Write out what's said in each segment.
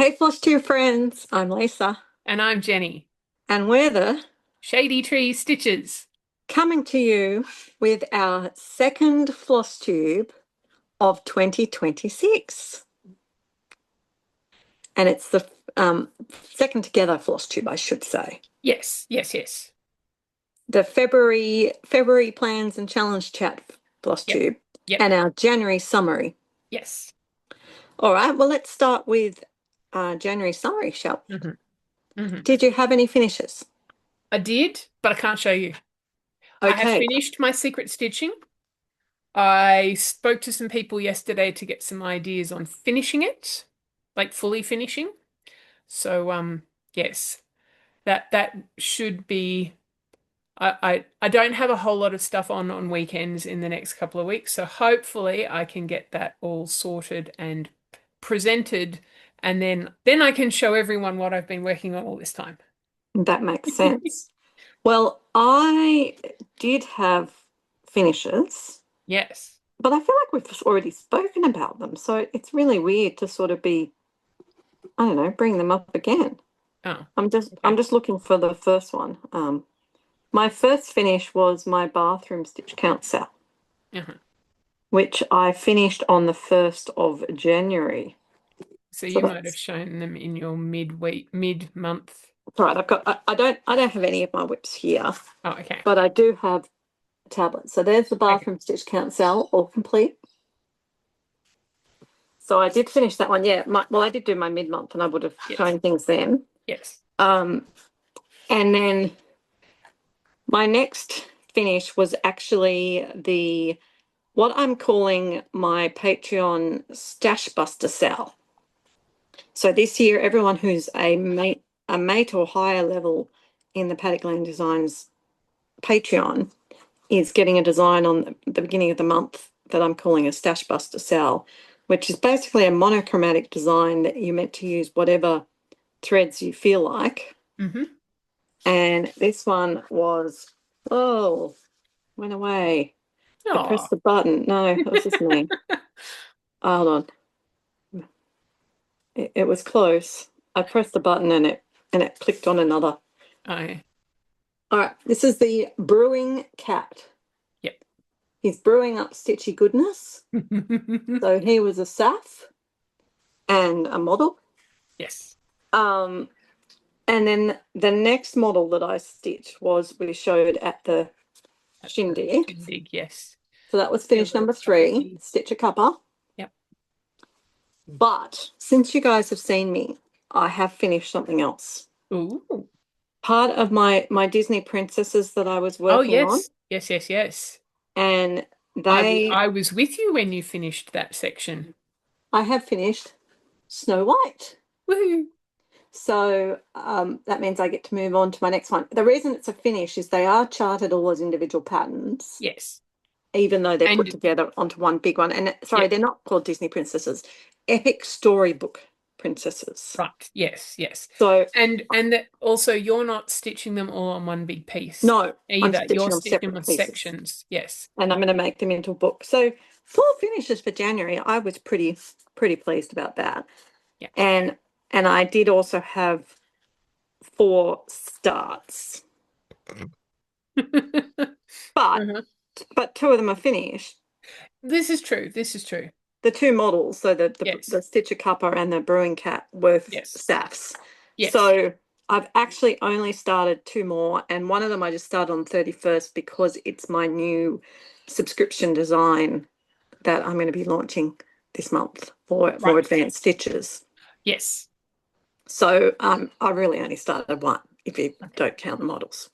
Hey, Flosstube friends, I'm Lisa, And I'm Jenny. and we're the Shady Tree Stitches. coming to you with our second Flosstube of 2026. And it's the second together Flosstube, I should say. Yes, yes, yes. The February plans and challenge chat Yep, Flosstube yep, and our January summary. yes. All right, well, let's start with January summary, shall we? hmm hmm Did you have any finishes? I did, but I can't show you. I have Okay, finished my secret stitching. I spoke to some people yesterday to get some ideas on finishing it, like fully finishing. So, yes, that should be. I don't have a whole lot of stuff on weekends in the next couple of weeks, so hopefully I can get that all sorted and presented, and then I can show everyone what I've been working on all this time. that makes sense. Well, I did have finishes, Yes. but I feel like we've already spoken about them. So it's really weird to sort of be, I don't know, bring them up again. Oh, I'm okay. just looking for the first one. My first finish was my bathroom stitch count set, Uh-huh. which I finished on the 1st of January. So So you might have that's shown them in your mid-week, mid-month. right. I don't have any of my whips here, Oh, okay. but I do have a tablet. So there's the Okay. bathroom stitch count cell, all complete. So I did finish that one. Yeah, well, I did do my mid-month, and I would have Yes. shown things then. Yes. Um, and then my next finish was actually the what I'm calling my Patreon stash buster cell. So this year, everyone who's a mate or higher level in the Paddock Land Designs Patreon is getting a design on the beginning of the month that I'm calling a stash buster cell, which is basically a monochromatic design that you're meant to use whatever threads you feel like. Mm-hmm. And this one was, oh, went away. I Oh. pressed the button. No, it was just me. Hold on. It was close. I pressed the button and it clicked on another. Oh. All right, this is the brewing cat. Yep. He's brewing up stitchy goodness. So he was a Saf and a model. Yes. Um, and then the next model that I stitched was we showed at the That's the shindig. shindig, yes. So that was Feel finish the number cup of 3, tea. stitch a cuppa. Yep. But since you guys have seen me, I have finished something else. Ooh. Part of my Disney princesses that I was Oh, working on, yes. Yes, yes, yes. and I they I was with you when you finished that section. I have finished Snow White. Woohoo. So that means I get to move on to my next one. The reason it's a finish is they are charted all as individual patterns, Yes. even though they're put And together onto one big one. And sorry, yep, they're not called Disney princesses, epic storybook princesses. right. Yes, yes. So And that also you're not stitching them all on one big piece no, I'm either. You're stitching them stitching them separate on pieces, sections. Yes. and I'm going to make them into a book. So 4 finishes for January. I was pretty pleased about that. Yeah. And and I did also have 4 starts, but Uh-huh. but 2 of them are finished. This is true. This is true. The 2 models, so Yes. the Stitcher Cuppa and the Brewing Cat, were Yes. staffs. Yes. So I've actually only started 2 more, and one of them I just started on 31st because it's my new subscription design that I'm going to be launching this month for Right. advanced stitches. Yes. So I really only started one if you Okay. don't count the models.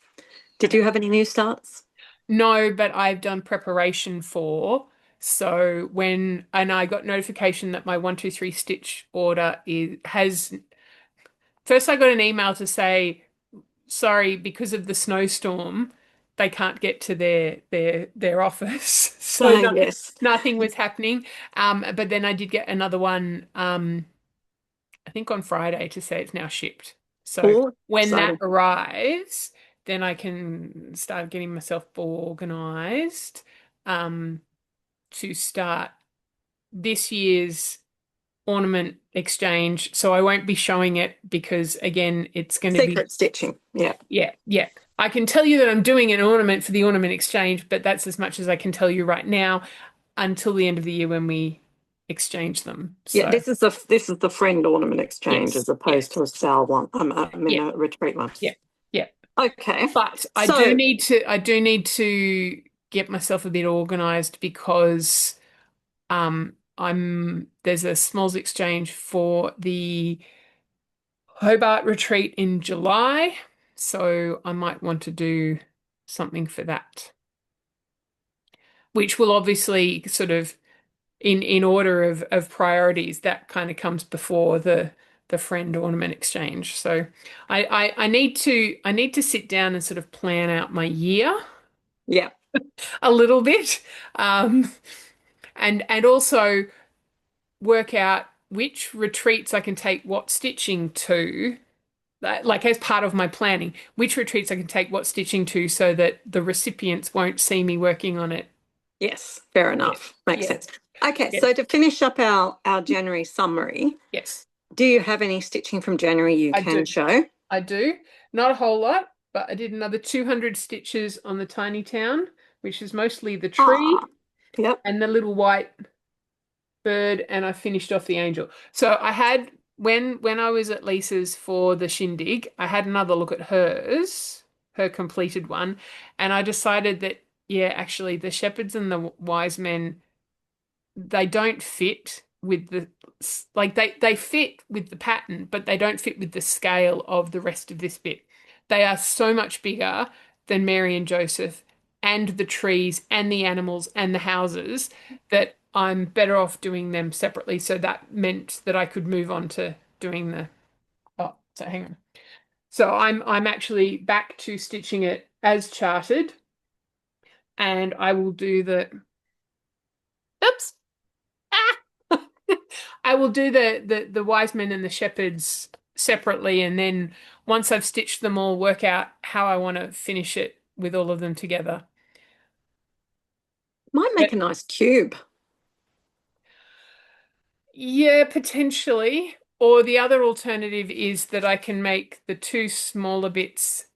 Did Okay. you have any new starts? No, but I've done preparation for. So and I got notification that my 123 stitch order is has first I got an email to say, sorry, because of the snowstorm, they can't get to their office. So Yes. nothing was happening. But then I did get another one, I think on Friday to say it's now shipped. So Oh, when that exciting. arrives, then I can start getting myself organized, um, to start this year's ornament exchange, so I won't be showing it because again, it's going to be Secret stitching. Yeah. yeah, yeah. I can tell you that I'm doing an ornament for the ornament exchange, but that's as much as I can tell you right now until the end of the year when we exchange them. Yeah, So, this is the friend ornament exchange as yes, opposed yes. to a sale one. I mean Yeah, a retreat one. yeah, yeah. Okay. But So I do need to get myself a bit organized because there's a smalls exchange for the Hobart retreat in July, so I might want to do something for that, which will obviously sort of in order of priorities, that kind of comes before the friend ornament exchange. So I need to sit down and sort of plan out my year yeah, a little bit, um, and also work out which retreats I can take what stitching to, like as part of my planning, which retreats I can take what stitching to so that the recipients won't see me working on it. yes, fair Yeah, enough. Makes yeah, sense. Okay, yeah, so to finish up our January summary, yes, do you have any stitching from January you I can do. show? I do. Not a whole lot, but I did another 200 stitches on the tiny town, which is mostly the Ah, tree yep. and the little white bird, and I finished off the angel. So I had when I was at Lisa's for the shindig, I had another look at hers, her completed one, and I decided that yeah, actually the shepherds and the wise men, they don't fit with the like they fit with the pattern, but they don't fit with the scale of the rest of this bit. They are so much bigger than Mary and Joseph and the trees and the animals and the houses that I'm better off doing them separately. So that meant that I could move on to doing the oh, so hang on. So I'm actually back to stitching it as charted, and I will do the oops. I will do the wise men and the shepherds separately, and then once I've stitched them all, work out how I want to finish it with all of them together. Might make But a nice cube. yeah, potentially. Or the other alternative is that I can make the two smaller bits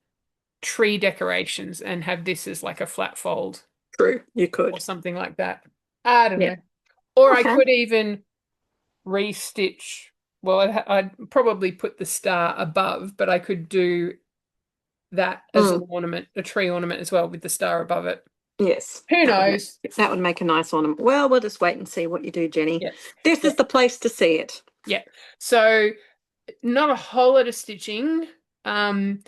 tree decorations and have this as like a flat fold True, you or could. something like that. I don't Yeah. know. Or I Okay. could even restitch. Well, I'd probably put the star above, but I could do that as an Mm, ornament, a tree ornament as well with the star above it. yes, Who knows? that would make a nice ornament. Well, we'll just wait and see what you do, Jenny. Yeah. This Yeah. is the place to see it. Yeah. So not a whole lot of stitching, um,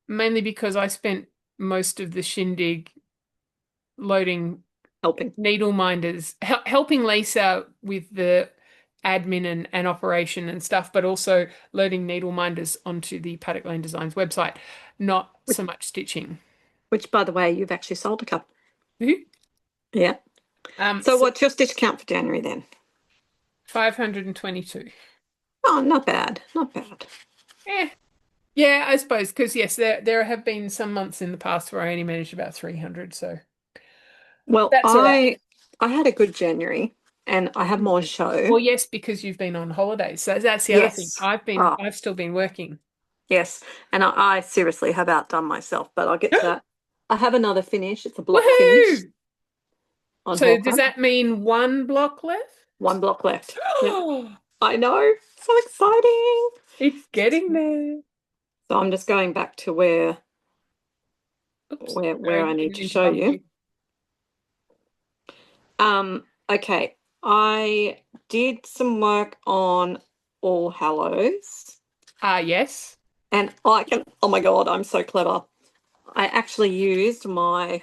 mainly because I spent most of the shindig loading Helping. needle minders, helping Lisa with the admin and operation and stuff, but also loading needle minders onto the Paddock Lane Designs website, not Which, so much stitching. which, by the way, you've actually sold a couple. Mhm. Yeah. So So what's your stitch count for January then? 522. Oh, not bad. Not bad. Eh, yeah, I suppose because yes, there have been some months in the past where I only managed about 300, so Well, that's all right. I had a good January and I have more to show. Well, yes, because you've been on holiday, so that's the other thing. Yes. Ah, I've still been working. yes. And I seriously have outdone myself, but I'll get to that. I have another finish. It's a block finish Woohoo! on So does Horkham. that mean one block left? One block left. Yep. Oh, I know. So exciting. it's getting there. So I'm just going back to where Oops, where sorry, I need didn't to mean to show bump you. you. Okay. I did some work on All Hallows Ah, yes, and I can, oh my God, I'm so clever. I actually used my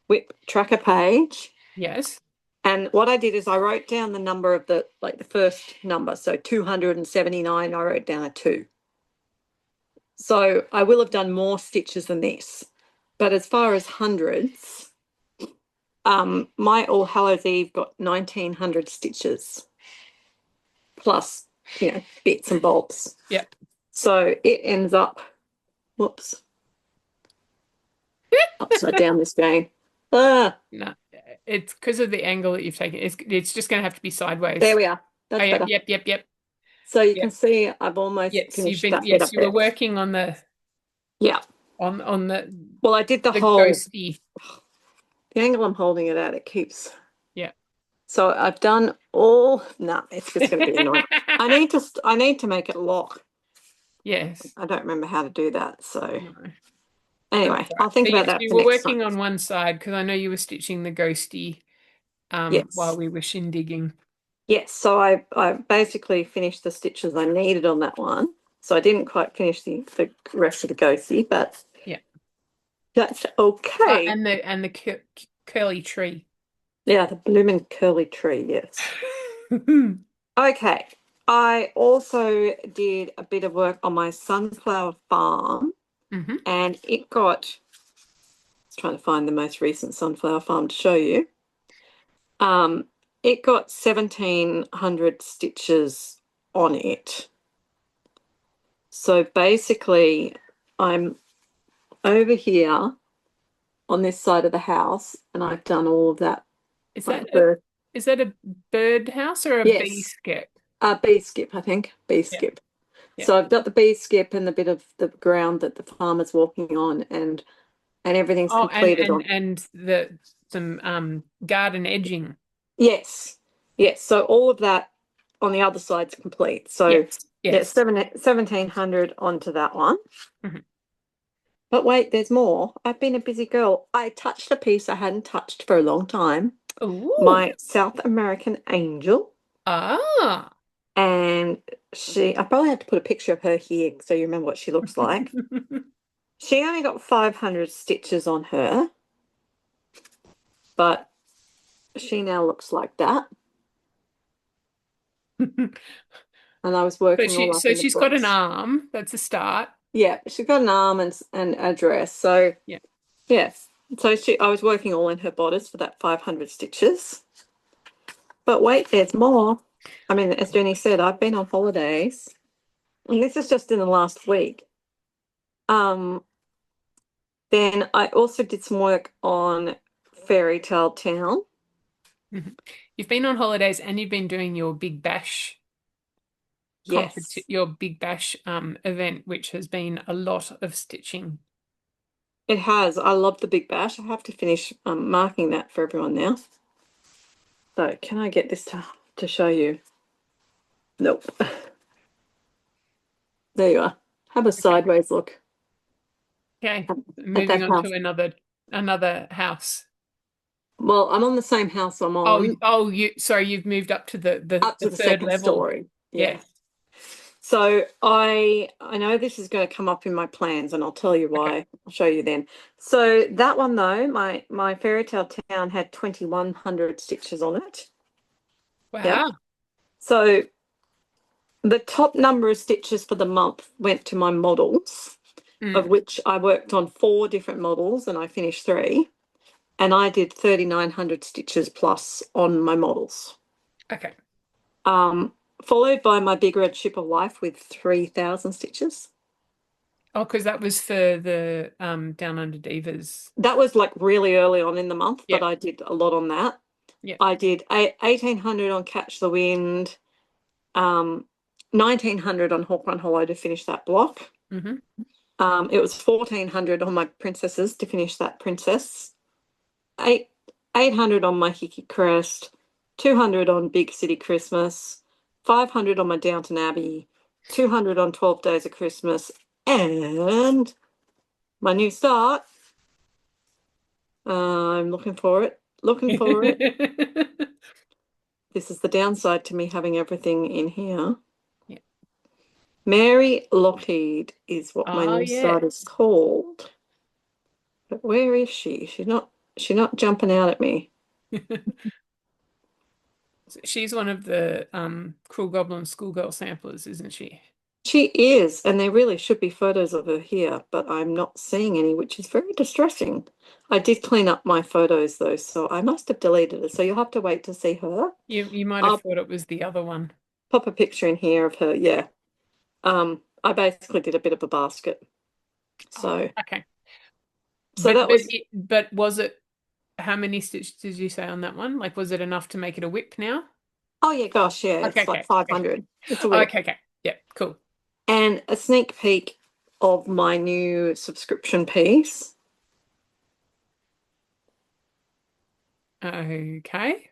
whip tracker page. yes. And what I did is I wrote down the number of the first number. So 279, I wrote down a 2. So I will have done more stitches than this. But as far as hundreds, my All Hallows Eve got 1900 stitches plus, bits and bolts. Yep. So it ends up, whoops, upside down this game. Ah, No, it's because of the angle that you've taken. It's just going to have to be there sideways. we are. Oh, That's yep, better. yep, yep, yep, So you can yep. see I've almost Yes, finished that bit yes, up you were there. working Yeah. on Well, I did the the whole, ghosty. the angle I'm holding it at, it keeps. Yeah. So I've done all, no, it's just going to be annoying. I need to make it lock. Yes. I don't remember how to do that. So No. That's anyway, right. I'll think So about yes, that you for were next time. working on one side because I know you were stitching the ghosty while Yes. we were shindigging. Yes. So I basically finished the stitches I needed on that one. So I didn't quite finish the rest of the ghosty, but Yeah. that's okay. And the curly tree. Yeah, the blooming curly tree, yes. Okay. I also did a bit of work on my sunflower farm Hmm. and it got, I was trying to find the most recent sunflower farm to show you. Um, it got 1,700 stitches on it. So basically, I'm over here on this side of the house and I've done all of that, Is that like birth. is that a bird house or a bee Yes, skip? bee skip, I think, bee Yeah, skip. yeah. So I've got the bee skip and the bit of the ground that the farmer's walking on and everything's Oh, completed on. and the some garden edging. Yes. Yes. So all of that on the other side's complete. So Yes, there's yes. 1,700 onto that one. Mhm. But wait, there's more. I've been a busy girl. I touched a piece I hadn't touched for a long time. Ooh. My South American angel. Ah. And I probably have to put a picture of her here so you remember what she looks like. She only got 500 stitches on her, but she now looks like that. And I was working all up So in the she's got an breast. arm. That's a start. Yeah, she's got an arm and a dress. So Yeah. yes. So I was working all in her bodice for that 500 stitches. But wait, there's more. I mean, as Jenny said, I've been on holidays, and this is just in the last week. Um, then I also did some work on Fairy Tale Town. Mhm. You've been on holidays and you've been doing your Big Bash Yes, your Big Bash event, which has been a lot of stitching. it has. I love the Big Bash. I have to finish marking that for everyone now. So can I get this to show you? Nope. There you are. Have a Okay. sideways look Okay. at Moving that on to house. another house. Well, I'm on the same house I'm on, You sorry, you've moved up to up the to the third second level. story. Yeah. Yes. So I know this is going to come up in my plans, and I'll tell you Okay. why. I'll show you then. So that one though, my fairy tale town had 2,100 stitches on it. Yep. Wow. So the top number of stitches for the month went to my models, of Mm. which I worked on 4 different models and I finished 3. And I did 3,900 stitches plus on my models. Okay. Um, Followed by my Big Red Ship of Life with 3,000 stitches. Oh, because that was for the Down Under Divas. That was like really early on in the month, but Yep. I did a lot on that. Yep. I did 1,800 on Catch the Wind, 1,900 on Hawk Run Hollow to finish that block. Hmm. It was 1,400 on my princesses to finish that princess. 800 on my Hickey Crest, 200 on Big City Christmas, 500 on my Downton Abbey, 200 on 12 Days of Christmas, and my new start. I'm looking for it. Looking for it. This is the downside to me having everything in here. Yeah. Mary Lockheed is what my Oh, new start is yes. called. But where is she? She's not jumping out at me. She's one of the Cruel Goblin schoolgirl samplers, isn't she? She is, and there really should be photos of her here, but I'm not seeing any, which is very distressing. I did clean up my photos though, so I must have deleted it. So you'll have to wait to see her. You might have I'll thought it was the other one. pop a picture in here of her. Yeah. I basically did a bit of a basket. Oh, So okay. so that was But was it how many stitches did you say on that one? Like was it enough to make it a whip now? Oh yeah, gosh, yeah, Okay, it's like okay, okay, 500. It's a week. okay, okay. Yeah, cool. And a sneak peek of my new subscription piece. Okay.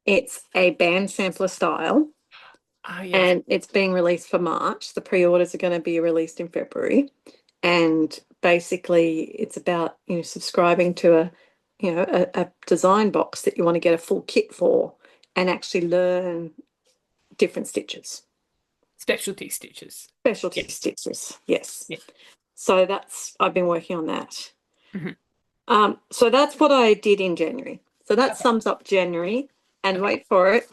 It's a band sampler style, Oh yes. and it's being released for March. The pre-orders are going to be released in February. And basically, it's about, subscribing to a design box that you want to get a full kit for and actually learn different stitches, Specialty stitches. specialty Yes. stitches. Yes. Yeah. So I've been working on that. Hmm. So that's what I did in January. So that Okay. sums up January. And Okay. wait for it.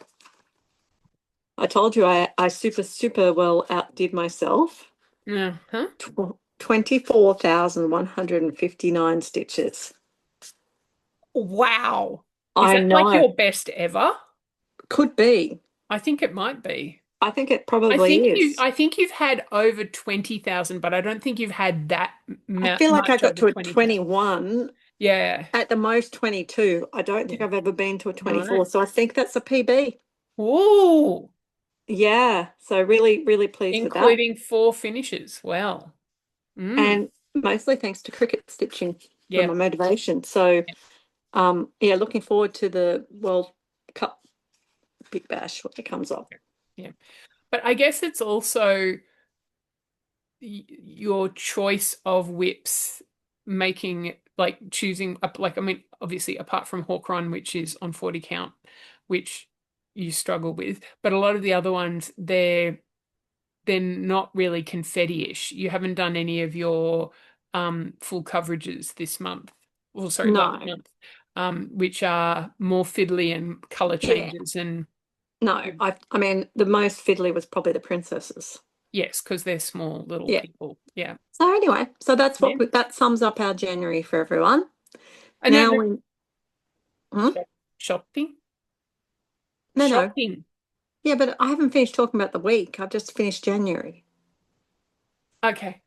I told you I super, super well outdid myself. Uh-huh. 24,159 stitches. Wow. Is I that like know. your best ever? Could be. I think it might be. I think it probably is. I think you've had over 20,000, but I don't think you've had that I feel like I much got over to a 20,000. 21, Yeah. at the most 22. I don't think Yeah. I've ever been to a Right. 24. So I think that's a PB. Ooh, Yeah. So really, really pleased with that. including four finishes. Well. Mm. And mostly thanks to cricket stitching for Yeah. my motivation. So yeah, looking forward to the World Cup Big Bash when it comes off. Yeah. But I guess it's also your choice of whips making like choosing up like I mean obviously apart from Hawk Run which is on 40 count which you struggle with but a lot of the other ones they're not really confetti-ish. You haven't done any of your full coverages this month. Well, sorry, last No. month, which are more fiddly and color Yeah. changes and No. I mean the most fiddly was probably the princesses. yes, because they're small little Yeah. people. Yeah. So anyway, so Yeah. that sums up our January for everyone. And Now then we hmm? shopping. No, no. Shopping. Yeah, but I haven't finished talking about the week. I've just finished January. Okay.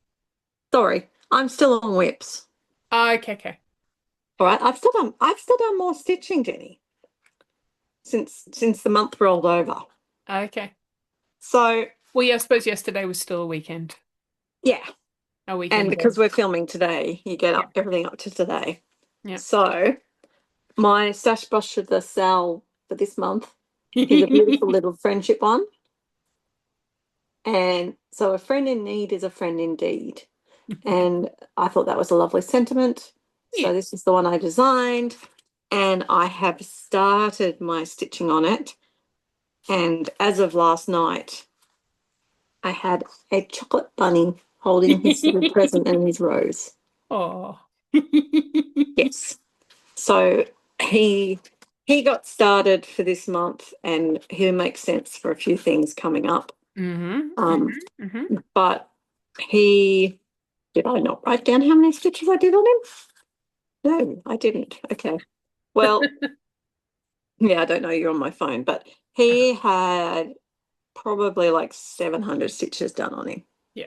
Sorry, I'm still on whips. Okay, okay. All right, I've still done more stitching, Jenny, since the month rolled over. Okay. So Well, yeah, I suppose yesterday was still a weekend. yeah, A and weekend day. because we're filming today, you get Yeah. up everything up to today. Yeah. So my stash brush of the Sal for this month is a beautiful little friendship one. And so a friend in need is a friend indeed. And I thought that was a lovely sentiment. Yeah. So this is the one I designed, and I have started my stitching on it. And as of last night, I had a chocolate bunny holding his little present and his rose. Oh. Yes. So he he got started for this month, and he'll make sense for a few things coming up. Mm-hmm. Um, Mm-hmm. Mm-hmm. but he did I not write down how many stitches I did on him? No, I didn't. Okay. Well, yeah, I don't know. You're on my phone, but he had probably like 700 stitches done on him. Yeah.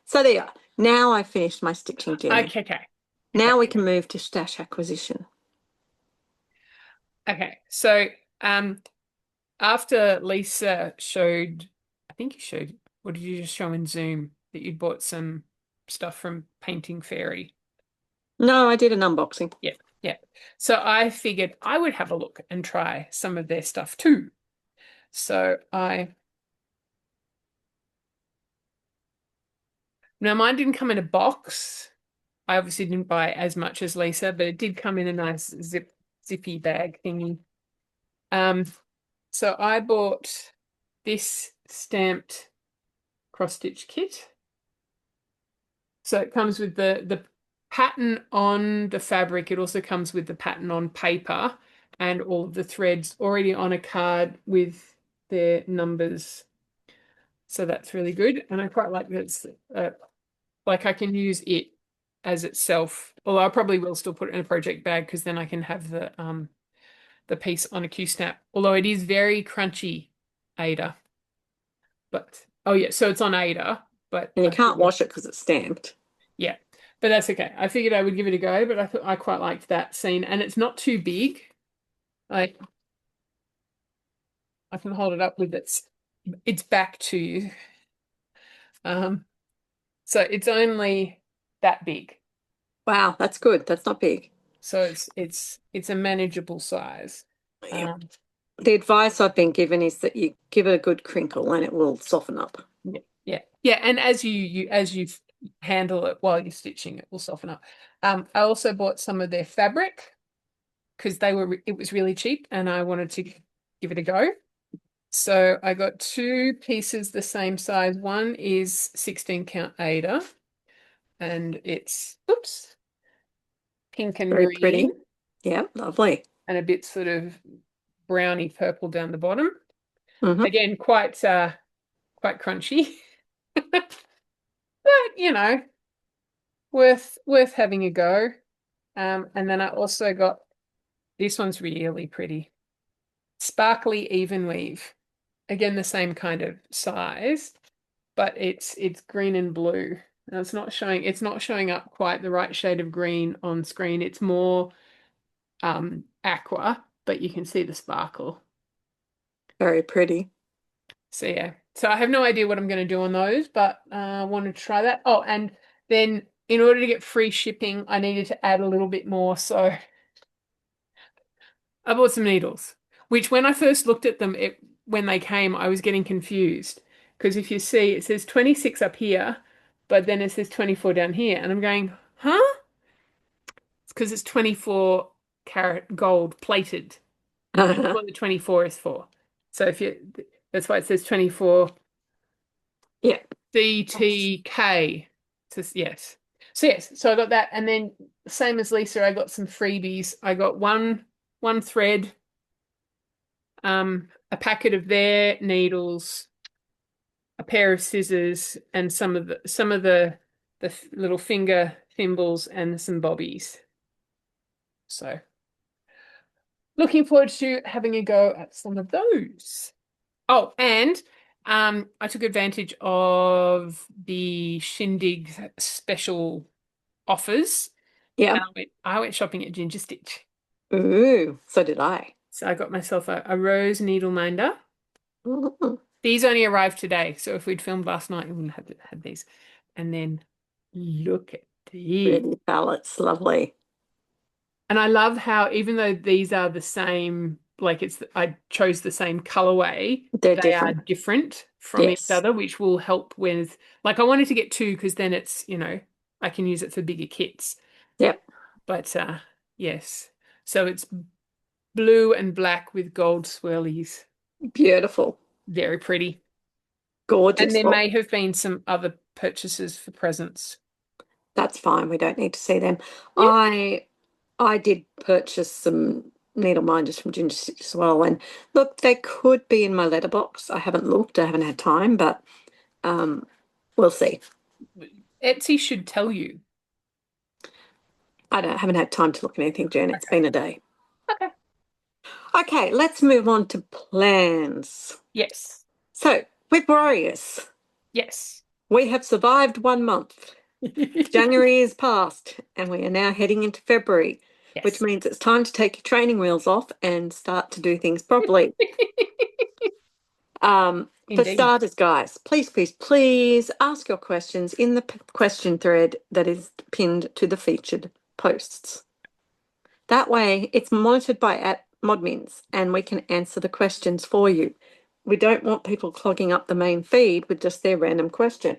So there you are. Now I finished my stitching, Jenny. Okay, okay. Okay. Now we can move to stash acquisition. Okay. So, um, after Lisa showed, I think you showed, what did you just show in Zoom that you'd bought some stuff from Painting Fairy? No, I did an unboxing. Yeah. Yeah. So I figured I would have a look and try some of their stuff too. So now mine didn't come in a box. I obviously didn't buy as much as Lisa, but it did come in a nice zippy bag thingy. Um, so I bought this stamped cross stitch kit. So it comes with the pattern on the fabric. It also comes with the pattern on paper and all of the threads already on a card with their numbers. So that's really good. And I quite like that it's like I can use it as itself. Although I probably will still put it in a project bag because then I can have the piece on a Q-snap. Although it is very crunchy, Ada. But oh yeah, so it's on Ada, but And you I can't figured wash it because it's stamped. yeah. But that's okay. I figured I would give it a go, but I thought I quite liked that scene and it's not too big. Like I can hold it up with its back to you. Um, so it's only that big. Wow, that's good. That's not big. So it's a manageable size. Yep. Um, The advice I've been given is that you give it a good crinkle and it will soften up. yeah, yeah, yeah. And as you handle it while you're stitching, it will soften up. I also bought some of their fabric because it was really cheap and I wanted to give it a go. So I got two pieces the same size. One is 16 count Ada and it's oops, pink and Very pretty. green Yeah, lovely. and a bit sort of browny purple down the bottom. Hmm. Again, quite crunchy. But worth having a go. And then I also got this one's really pretty. Sparkly even weave. Again, the same kind of size, but it's green and blue. Now it's not showing up quite the right shade of green on screen. It's more aqua, but you can see the sparkle. Very pretty. So yeah. So I have no idea what I'm going to do on those, but I want to try that. Oh, and then in order to get free shipping, I needed to add a little bit more. So I bought some needles, which when I first looked at them, when they came, I was getting confused because if you see, it says 26 up here, but then it says 24 down here, and I'm going, huh? It's because it's 24 carat gold plated. That's what the 24 is for. So that's why it says 24 Yeah. DTK. Yes. So yes, so I got that, and then same as Lisa, I got some freebies. I got one thread, a packet of their needles, a pair of scissors, and some of the little finger thimbles and some bobbies. So looking forward to having a go at some of those. Oh, and I took advantage of the Shindig special offers, Yeah. and I went shopping at Ginger Stitch. Ooh, so did I. So I got myself a rose needle minder. Mhm. These only arrived today, so if we'd filmed last night, we wouldn't have had these. And then look at these. Pretty palettes. Lovely. And I love how even though these are the same, like I chose the same colorway, They're they are different. different from each Yes. other, which will help with like I wanted to get two because then I can use it for bigger kits. Yep. But yes. So it's blue and black with gold swirlies. Beautiful. Very pretty. And Gorgeous. there Well, may have been some other purchases for presents. that's fine. We don't need to see them. Yeah. I did purchase some needle minders from Ginger Stitch as well. And look, they could be in my letterbox. I haven't looked. I haven't had time, but um, we'll see. Etsy should tell you. Haven't had time to look at anything, Jen. It's Okay. been a day. Okay. Okay, let's move on to plans. Yes. So, we're warriors. Yes. We have survived 1 month. January is past, and we are now heading into February, which Yes. means it's time to take your training wheels off and start to do things properly. For Indeed. starters, guys, please, please, please ask your questions in the question thread that is pinned to the featured posts. That way, it's monitored by at Modmins, and we can answer the questions for you. We don't want people clogging up the main feed with just their random question.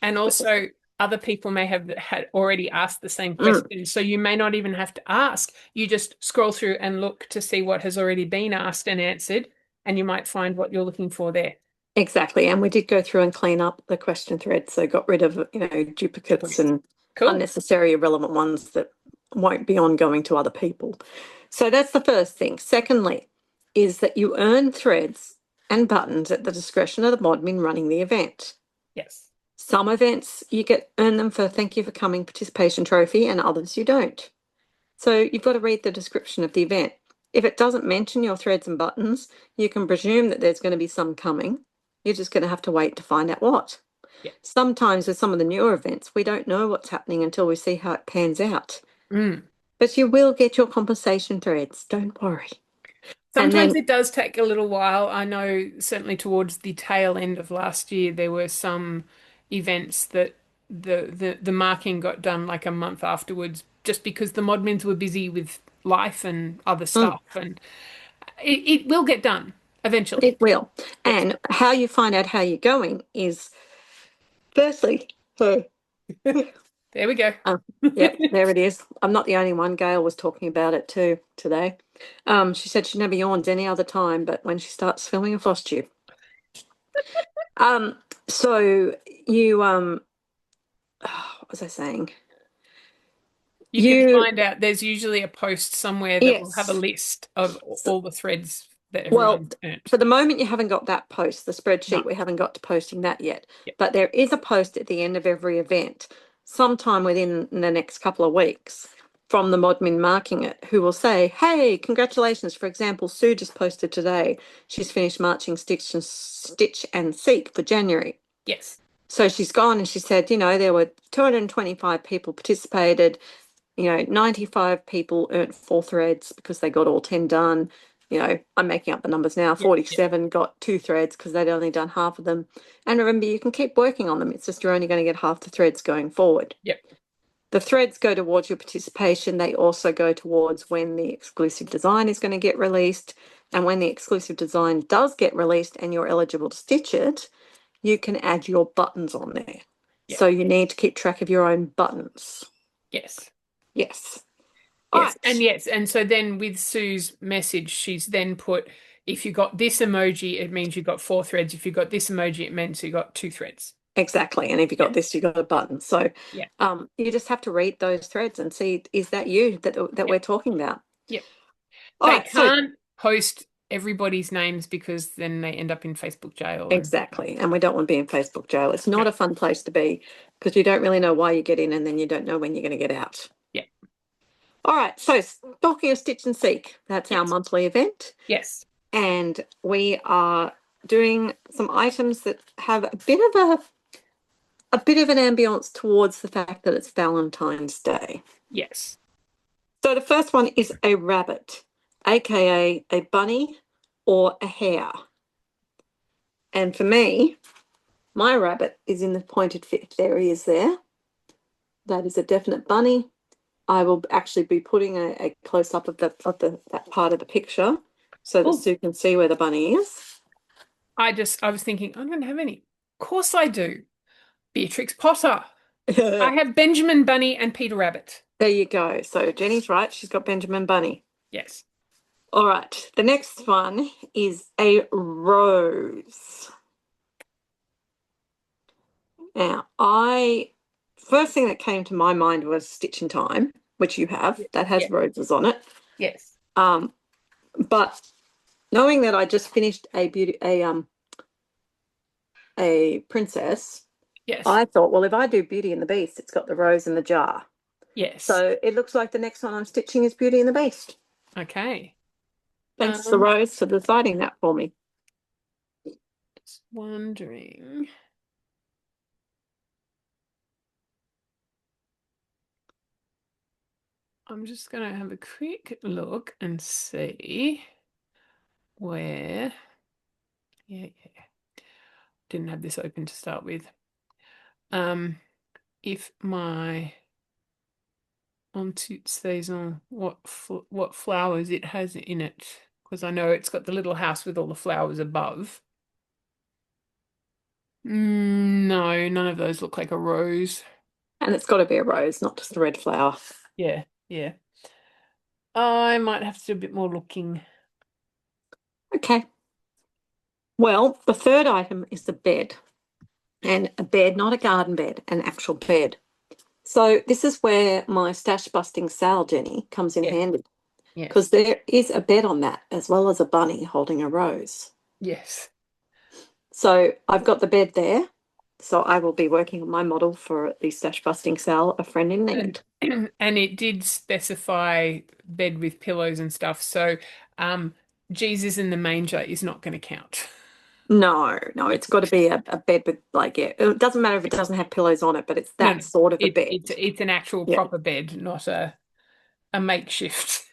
And also, other people may have had already asked the same Mm, question. So you may not even have to ask. You just scroll through and look to see what has already been asked and answered, and you might find what you're looking for there. exactly. And we did go through and clean up the question thread, so got rid of, duplicates and Cool. unnecessary irrelevant ones that won't be ongoing to other people. So that's the first thing. Secondly, is that you earn threads and buttons at the discretion of the modmin running the event. Yes. Some events you earn them for thank you for coming participation trophy, and others you don't. So you've got to read the description of the event. If it doesn't mention your threads and buttons, you can presume that there's going to be some coming. You're just going to have to wait to find out what. Yeah. Sometimes with some of the newer events, we don't know what's happening until we see how it pans out. Mm. But you will get your compensation threads. Don't worry. And Sometimes then, it does take a little while. I know certainly towards the tail end of last year, there were some events that the marking got done like a month afterwards, just because the modmins were busy with life and other mm, stuff, and it will get done eventually. it will. Yes. And how you find out how you're going is firstly, so, There we go. uh, yep, there it is. I'm not the only one. Gail was talking about it too today. She said she never yawns any other time, but when she starts filming a floss tube. Um, so you what was I saying? You can You find out there's usually a post somewhere that will have a yes. list of So, all the threads that well, everyone's earned. for the moment, you haven't got that post, the No. spreadsheet. We haven't got to posting that yet. Yep. But there is a post at the end of every event, sometime within the next couple of weeks, from the modmin marking it, who will say, "Hey, congratulations!" For example, Sue just posted today. She's finished marching Stitch and Seek for January. Yes. So she's gone and she said, there were 225 people participated. 95 people earned 4 threads because they got all 10 done. I'm making up the numbers now. Yep. Yep. 47 got 2 threads because they'd only done half of them. And remember, you can keep working on them. It's just you're only going to get half the threads going forward. Yep. The threads go towards your participation. They also go towards when the exclusive design is going to get released. And when the exclusive design does get released and you're eligible to stitch it, you can add your buttons on there. Yep. So you need to keep track of your own buttons. Yes. Yes. All Yes. And right. yes. And so then with Sue's message, she's then put, if you got this emoji, it means you got 4 threads. If you got this emoji, it means you got 2 threads. Exactly. And if you Yeah. got this, you got a button. So Yeah. you just have to read those threads and see, is that you that Yeah. we're talking about? Yeah. All They right. So can't post everybody's names because then they end up in Facebook jail and exactly. And we don't want to be in Facebook jail. It's no. not a fun place to be because you don't really know why you get in and then you don't know when you're going to get out. Yeah. All right. So talking of Stitch and Seek, that's our Yes. monthly event. Yes. And we are doing some items that have a bit of an ambience towards the fact that it's Valentine's Day. Yes. So the first one is a rabbit, aka a bunny or a hare. And for me, my rabbit is in the pointed fit. There he is there. That is a definite bunny. I will actually be putting a close up of that part of the picture so that Oh, Sue can see where the bunny is. I was thinking, I don't have any. Of course I do. Beatrix Potter. I There have Benjamin Bunny and Peter Rabbit. you go. So Jenny's right. She's got Benjamin Bunny. Yes. All right. The next one is a rose. Now, first thing that came to my mind was Stitch in Time, which you have, Yeah. that Yeah. has roses on it. Yes. Um, but knowing that I just finished a princess, Yes. I thought, well, if I do Beauty and the Beast, it's got the rose in the jar. Yes. So it looks like the next one I'm stitching is Beauty and the Beast. Okay. Thanks to Rose for deciding that for me. Just wondering. I'm just going to have a quick look and see where. Yeah, yeah. Didn't have this open to start with. If my en toute saison, what flowers it has in it, because I know it's got the little house with all the flowers above. No, none of those look like a rose. And it's got to be a rose, not just a red flower. Yeah, yeah. I might have to do a bit more looking. Okay. Well, the third item is the bed. And a bed, not a garden bed, an actual bed. So this is where my stash busting Sal, Jenny, comes in Yes, handy because yes, there is a bed on that as well as a bunny holding a rose. yes. So I've got the bed there. So I will be working on my model for the stash busting Sal, a friend in And need. and it did specify bed with pillows and stuff. So Jesus in the manger is not going to count. No, no, it's Yes. got to be a bed with yeah, it doesn't matter if it doesn't have pillows on it, but it's No, that no. sort of a It's bed. it's an actual Yeah. proper bed, not a makeshift.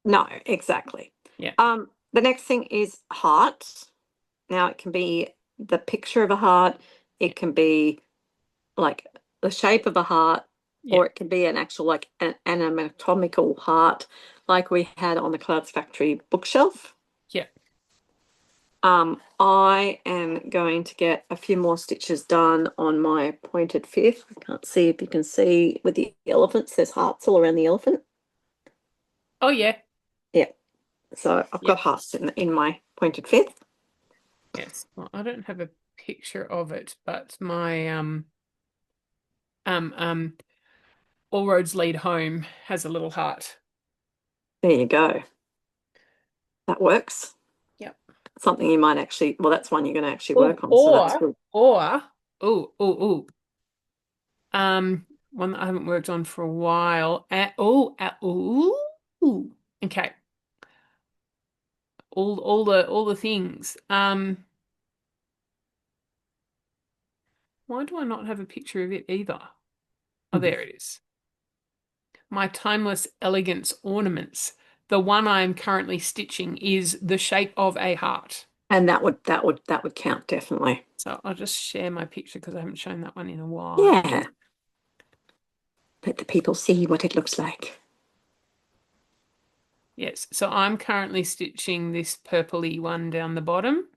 No, exactly. Yeah. The next thing is heart. Now it can be the picture of a heart, Yeah. it can be like the shape of a heart, Yeah. or it can be an actual like an anatomical heart, like we had on the Clouds Factory bookshelf. Yeah. I am going to get a few more stitches done on my pointed fifth. I can't see if you can see with the elephants, there's hearts all around the elephant. Oh yeah. Yeah, so I've Yeah. got hearts in my pointed fifth. Yes. Well, I don't have a picture of it, but my um um All Roads Lead Home has a little heart. There you go. That works. Yep. Something you might actually, well, that's one you're going to actually Oh, work on, so that's good. one that I haven't worked on for a while. Okay. All the things. Why do I not have a picture of it either? Oh, there it is. My Timeless Elegance ornaments. The one I'm currently stitching is the shape of a heart. And that would count definitely. So I'll just share my picture because I haven't shown that one in a while. Yeah. Let the people see what it looks like. Yes, so I'm currently stitching this purpley one down the bottom,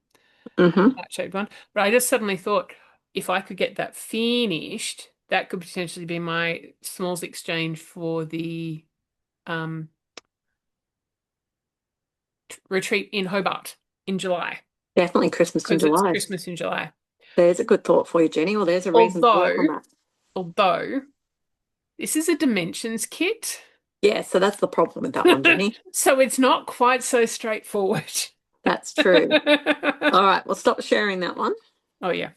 Mm-hmm. that shaped one. But I just suddenly thought if I could get that finished, that could potentially be my smalls exchange for the um, retreat in Hobart in July Definitely Christmas in because it's July. Christmas in July. There's a good thought for you, Jenny. Well, there's a reason to work on Although, that. although this is a dimensions kit, Yeah, so that's the problem with that one, Jenny. so it's not quite so straightforward. That's true. All right, well, stop sharing that one. Oh yeah,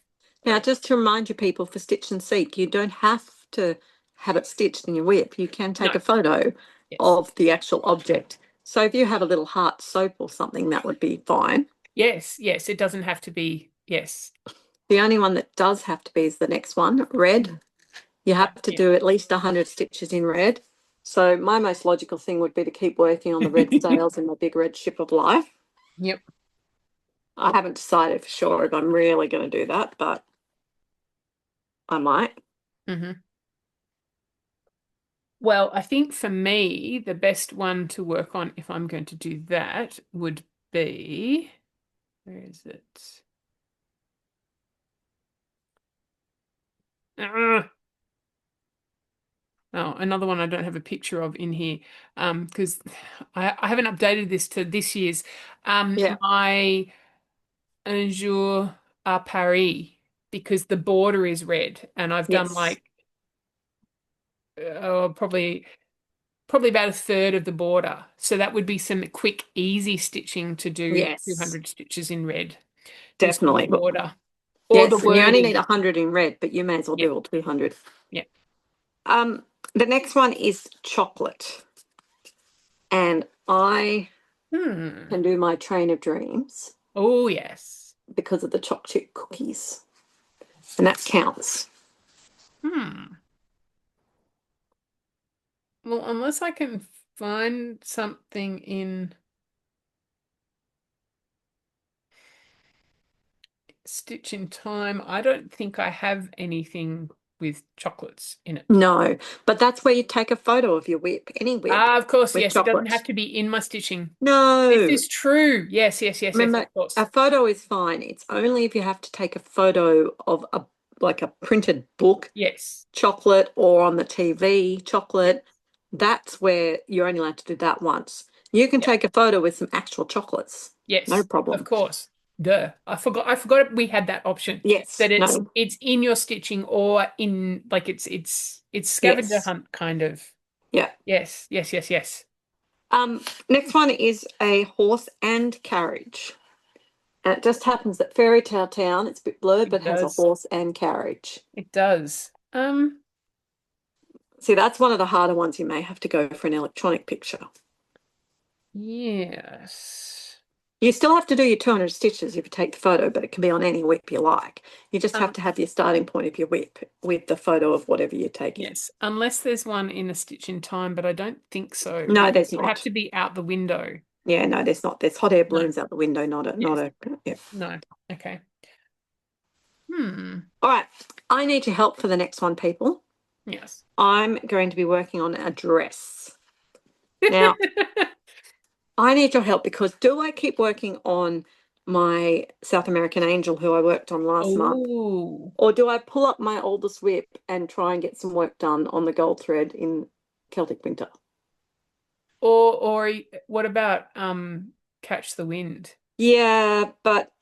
Now, sorry. just to remind you people for Stitch and Seek, you don't have to have it stitched in your whip. You can take No, a photo yes. of the actual object. So if you have a little heart soap or something, that would be fine. Yes, yes, it doesn't have to be, yes. The only one that does have to be is the next one, red. You have to Yeah. do at least 100 stitches in red. So my most logical thing would be to keep working on the red sails in my big red ship of life. Yep. I haven't decided for sure if I'm really going to do that, but I might. Hmm. Well, I think for me, the best one to work on if I'm going to do that would be, where is it? Ah, oh, another one I don't have a picture of in here. Because I haven't updated this to this year's. Yeah. My Un jour à Paris, because the border is red, and I've done Yes. like probably about a third of the border. So that would be some quick, easy stitching to do Yes. 200 stitches in red just for the Definitely. border or the Yes, and you only wording. need 100 in red, but you may as well Yeah, do all 200. yeah. Um, the next one is chocolate. And I Hmm. can do my train of dreams Oh, yes. because of the choc chip cookies. And that counts. Hmm. Well, unless I can find something in Stitch in Time, I don't think I have anything with chocolates in it. No, but that's where you take a photo of your whip, any whip Ah, of course, with yes, it doesn't have chocolate. to be in my stitching. This No, is true. Yes, yes, yes, yes, remember, of course. a photo is fine. It's only if you have to take a photo of a like a printed book, Yes. chocolate, or on the TV, Yeah. chocolate. That's where you're only allowed to do that once. You can Yeah. take a photo with some actual chocolates. No Yes, of problem. course. Duh. I forgot we had that option. Yes. That it's No. it's in your stitching or in like it's scavenger Yes. hunt kind of. Yeah. Yes, yes, yes, yes. Next one is a horse and carriage. And it just happens that Fairy Tale Town, it's a bit blurred, It but has a does. horse and carriage. It does. See, that's one of the harder ones. You may have to go for an electronic picture. Yes. You still have to do your 200 stitches if you take the photo, but it can be on any whip you like. You just have Um, to have your starting point of your whip with the photo of whatever you're taking. yes. Unless there's one in a Stitch in Time, but I don't think so No, because there's you have not. to be out the window. Yeah, no, there's not. There's hot air No. balloons out the window, not Yes. a, yeah. No. Okay. Hmm. All right. I need your help for the next one, people. Yes. I'm going to be working on a dress. Now, I need your help because do I keep working on my South American Angel who I worked on last month, Oh. or do I pull up my oldest whip and try and get some work done on the gold thread in Celtic Winter? Or what about catch the wind? Yeah, but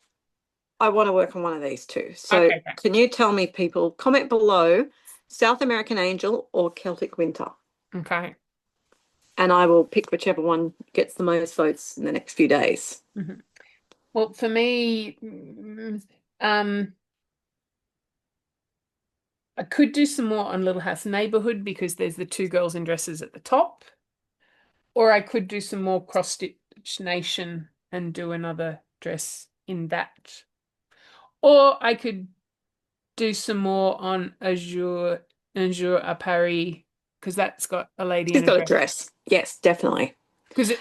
I want to work on one of these too. So Okay, can you tell me, people, comment below, South American Angel or Celtic Winter? okay. And I will pick whichever one gets the most votes in the next few days. Mhm. Well, for me, um, I could do some more on Little House Neighborhood because there's the two girls in dresses at the top. Or I could do some more cross stitch nation and do another dress in that. Or I could do some more on Azure à Paris because that's got a lady She's in a got a dress. dress. Yes, definitely. Because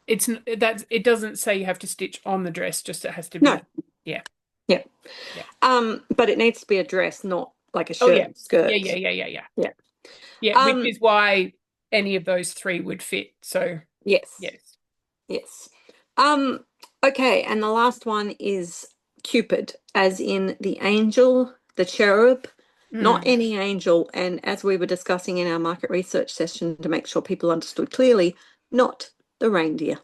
it doesn't say you have to stitch on the dress, just it has to No, be, yeah, yeah. yeah. But it needs to be a dress, not like a Oh shirt yeah. and Yeah, skirt. yeah, yeah, yeah, yeah. Yeah. Yeah, which Um, is why any of those three would fit. So yes, yes. yes. Um, okay, and the last one is Cupid, as in the angel, the cherub, not Mm. any angel. And as we were discussing in our market research session to make sure people understood clearly, not the reindeer.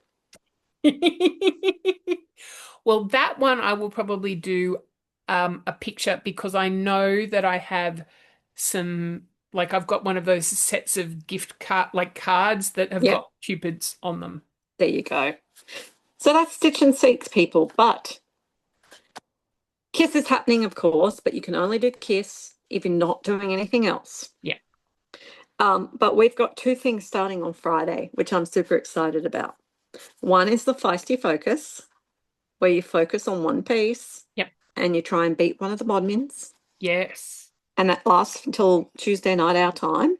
Well, that one I will probably do a picture because I know that I have some, like I've got one of those sets of gift card like cards that have Yeah, got cupids on them. there you go. So that's Stitch and Seeks, people. But Kiss is happening, of course, but you can only do Kiss if you're not doing anything else. Yeah. But we've got two things starting on Friday, which I'm super excited about. One is the Feisty Focus, where you focus on one piece Yep. and you try and beat one of the modmins. Yes. And that lasts until Tuesday night our time,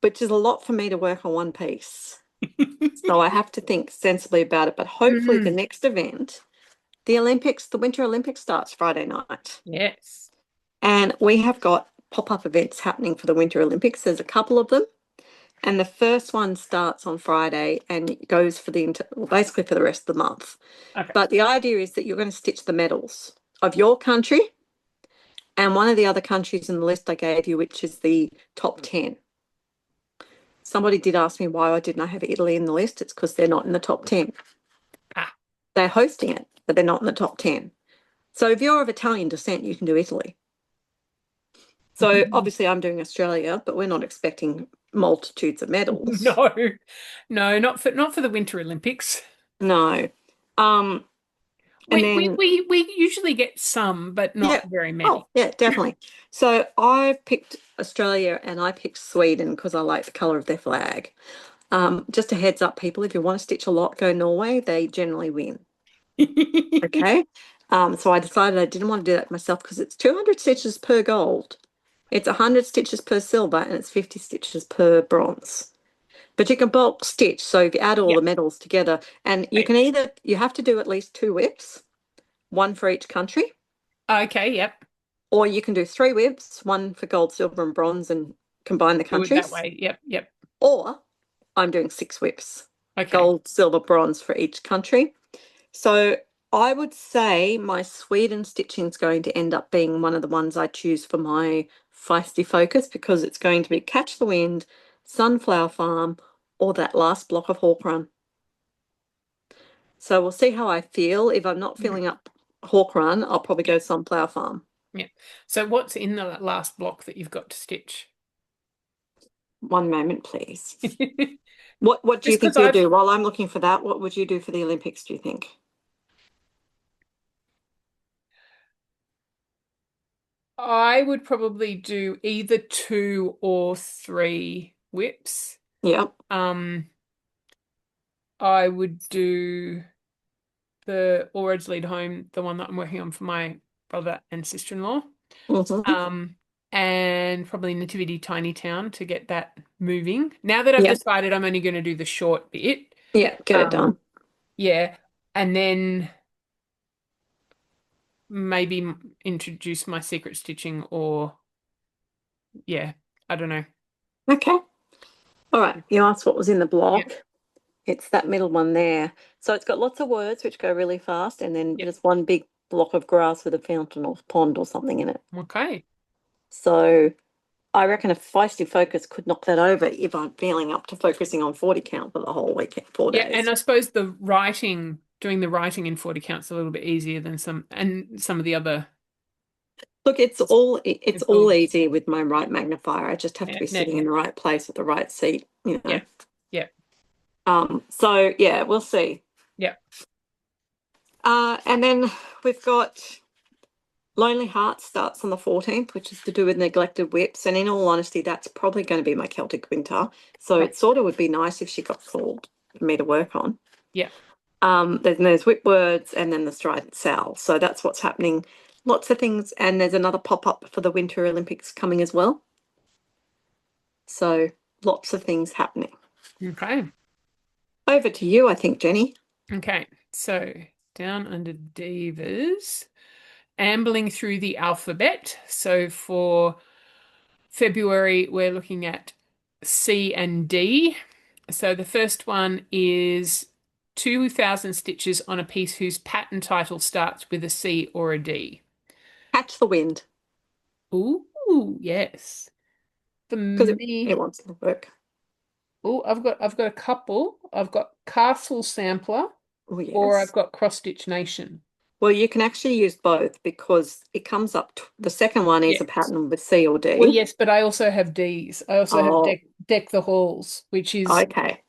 which is a lot for me to work on one piece. So I have to think sensibly about it. But hopefully the Mm. next event, the Olympics, the Winter Olympics starts Friday night. Yes. And we have got pop-up events happening for the Winter Olympics. There's a couple of them. And the first one starts on Friday and it goes for well, basically for the rest of the month. Okay. But the idea is that you're going to stitch the medals of your country and one of the other countries in the list I gave you, which is the top 10. Somebody did ask me why I didn't have Italy in the list. It's because they're not in the top 10. Ah. They're hosting it, but they're not in the top 10. So if you're of Italian descent, you can do Italy. So obviously I'm doing Australia, but we're not expecting multitudes of medals. No. No, not for the Winter Olympics. No. Um, and then We usually get some, but not yeah. very Oh, many. yeah, definitely. So I picked Australia and I picked Sweden because I like the colour of their flag. Just a heads up, people, if you want to stitch a lot, go Norway. They generally win. Okay. So I decided I didn't want to do that myself because it's 200 stitches per gold. It's 100 stitches per silver and it's 50 stitches per bronze. But you can bulk stitch. So if you add all Yeah. the medals together, and you Right. can you have to do at least two whips, one for each country. Okay, yep. Or you can do three whips, one for gold, silver, and bronze, and combine the Do it that countries. way. Yep, yep. Or I'm doing six whips, Okay. gold, silver, bronze for each country. So I would say my Sweden stitching is going to end up being one of the ones I choose for my feisty focus because it's going to be Catch the Wind, Sunflower Farm, or that last block of Hawk Run. So we'll see how I feel. If I'm not Mhm. feeling up Hawk Run, I'll probably Yeah, go Sunflower Farm. yeah. So what's in the last block that you've got to stitch? One moment, please. What do you Just think because you'll I've do? While I'm looking for that, what would you do for the Olympics, do you think? I would probably do either two or three whips. Yeah. Um, I would do the All Roads Lead Home, the one that I'm working on for my brother and sister-in-law. Hmm. Um, and probably Nativity Tiny Town to get that moving. Now that I've Yeah. decided I'm only going to do the short bit, Yeah, get it Um, done. yeah, and then maybe introduce my secret stitching or yeah, I don't know. Okay. All right. You asked what was in the Yeah, block. It's that middle one there. So it's got lots of words which go really fast, and then yeah. just one big block of grass with a fountain or pond or something in it. Okay. So I reckon a feisty focus could knock that over if I'm feeling up to focusing on 40 count for the whole weekend, four Yeah, and days. I suppose doing the writing in 40 counts a little bit easier than some of the other. Look, it's It's all all easy with my right magnifier. I just have to yeah, be no, sitting in the right place at the right seat, you yeah, know. yeah, So yeah, we'll see. yeah. And then we've got Lonely Hearts starts on the 14th, which is to do with neglected whips. And in all honesty, that's probably going to be my Celtic winter. So Right. it sort of would be nice if she got called for me to work on. Yeah. Then there's whip words and then the strident sowl. So that's what's happening. Lots of things. And there's another pop-up for the Winter Olympics coming as well. So lots of things happening. Okay. Over to you, I think, Jenny. Okay. So down under divas, ambling through the alphabet. So for February, we're looking at C and D. So the first one is 2,000 stitches on a piece whose pattern title starts with a C or a D. Catch the wind Ooh, yes. For because it me, wants to work. I've got a couple. I've got Castle Sampler Oh, or I've yes. got Cross Stitch Nation. Well, you can actually use both because it comes up. The second one is a Yes. pattern with C or Well, D. yes, but I also have D's. I also have Oh, Deck the Halls, which is okay.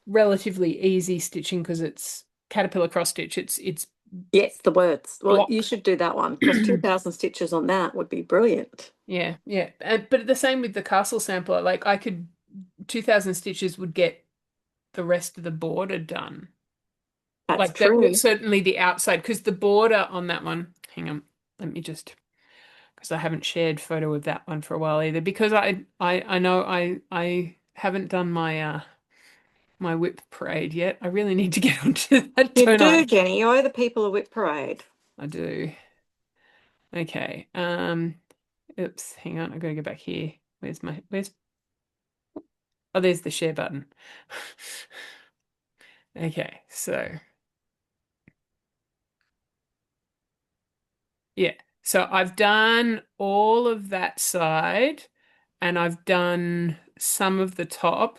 relatively easy stitching because it's caterpillar cross stitch. It's Yes, the words. Well, you block. should do that one because 2,000 stitches on that would be brilliant. Yeah, yeah. But the same with the castle sampler. Like I could 2,000 stitches would get the rest of the border done. That's Like that true. certainly the outside because the border on that one. Hang on, let me just because I haven't shared photo of that one for a while either because I know I haven't done my whip parade yet. I really need to get onto that, You don't do, I? Jenny. You owe the people a whip parade. I do. Okay. Oops, hang on, I gotta go back here. Where's oh there's the share button. Okay, so yeah. So I've done all of that side and I've done some of the top.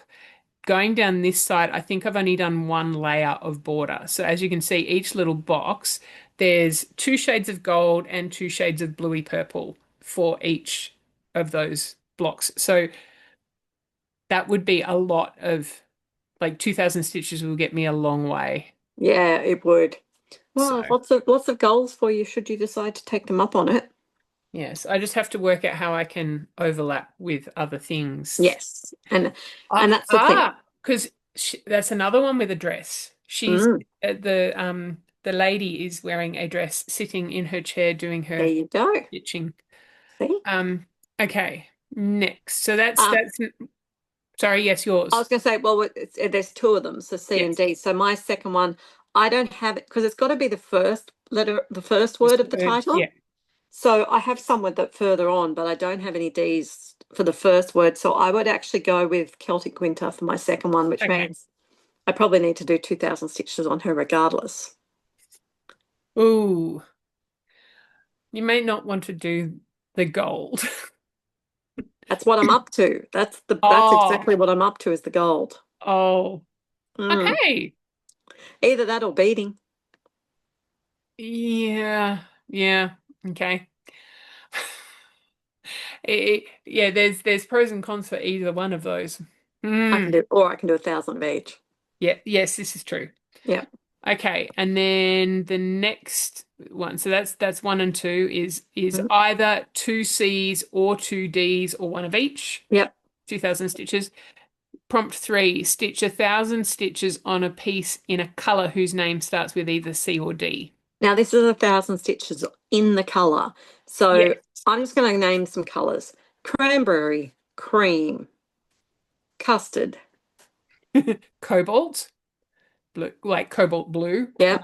Going down this side, I think I've only done one layer of border. So as you can see, each little box, there's two shades of gold and two shades of bluey purple for each of those blocks. So that would be a lot of like 2,000 stitches will get me a long way. Yeah, it would. So, Well, lots of goals for you should you decide to take them up on it. yes, I just have to work out how I can overlap with other things. Yes. And that's the thing. Because that's another one with a dress. She's Mm, the lady is wearing a dress, sitting in her chair doing there her you go. stitching. See? Um, okay, next. So Um, that's sorry, yes, I was yours. going to say, well, there's two of them, so C and Yes, D. So my second one, I don't have it because it's got to be the first letter, the first just word the of the word. Yeah. title. So I have some with that further on, but I don't have any D's for the first word. So I would actually go with Celtic Winter for my second one, which Okay. means I probably need to do 2,000 stitches on her regardless. Ooh, you may not want to do the gold. That's what I'm up to. That's Oh, exactly what I'm up to is the gold. oh. Mm. Okay. Either that or beading. Yeah, yeah. Okay. Yeah, there's pros and cons for either one of those. Hmm. I can do 1,000 of each. Yeah, yes, this is true. Yeah. Okay, and then the next one, so that's one and two is Mm. either two C's or two D's or one of each, Yep. 2,000 stitches. Prompt three, stitch 1,000 stitches on a piece in a color whose name starts with either C or D. Now this is 1,000 stitches in the color. So Yes. I'm just going to name some colors. Cranberry, cream, custard, Cobalt. blue, like cobalt blue. Yep.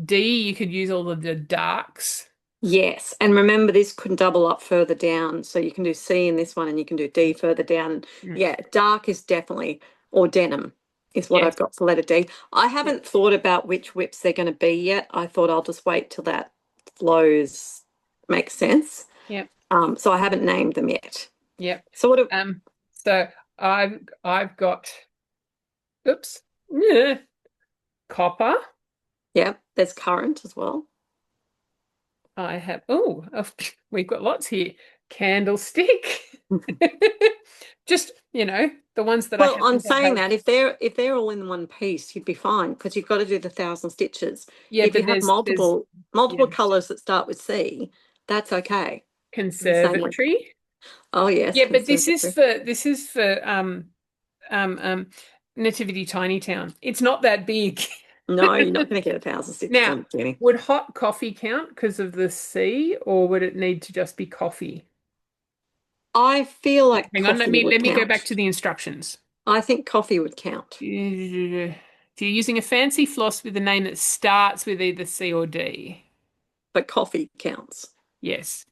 D, you could use all of the darks. Yes. And remember, this can double up further down. So you can do C in this one and you can do D further down. Mm. Yeah, dark is definitely, or denim is what Yes. I've got for letter D. I Yeah. haven't thought about which whips they're going to be yet. I thought I'll just wait till that flows makes sense. Yep. So I haven't named them yet. Yep. So what do, So I've got, oops, yeah, copper. yeah, there's current as well. I have, we've got lots here. Candlestick. Just, the ones that I Well, I'm happen to saying have. that if they're all in one piece, you'd be fine because you've got to do the 1,000 stitches. Yeah, If you but have there's yeah, multiple colors that start with C, that's okay. The same with conservatory. oh yes, Yeah, but this is conservatory. for um um Nativity Tiny Town. It's not that big. No, you're not going to get 1,000 stitches Now, on the beginning. would hot coffee count because of the C, or would it need to just be coffee? I feel like Hang on, let coffee me would let me go back count. to the instructions. I think coffee would count, If you're using a fancy floss with a name that starts with either C or D. but coffee counts. Yes.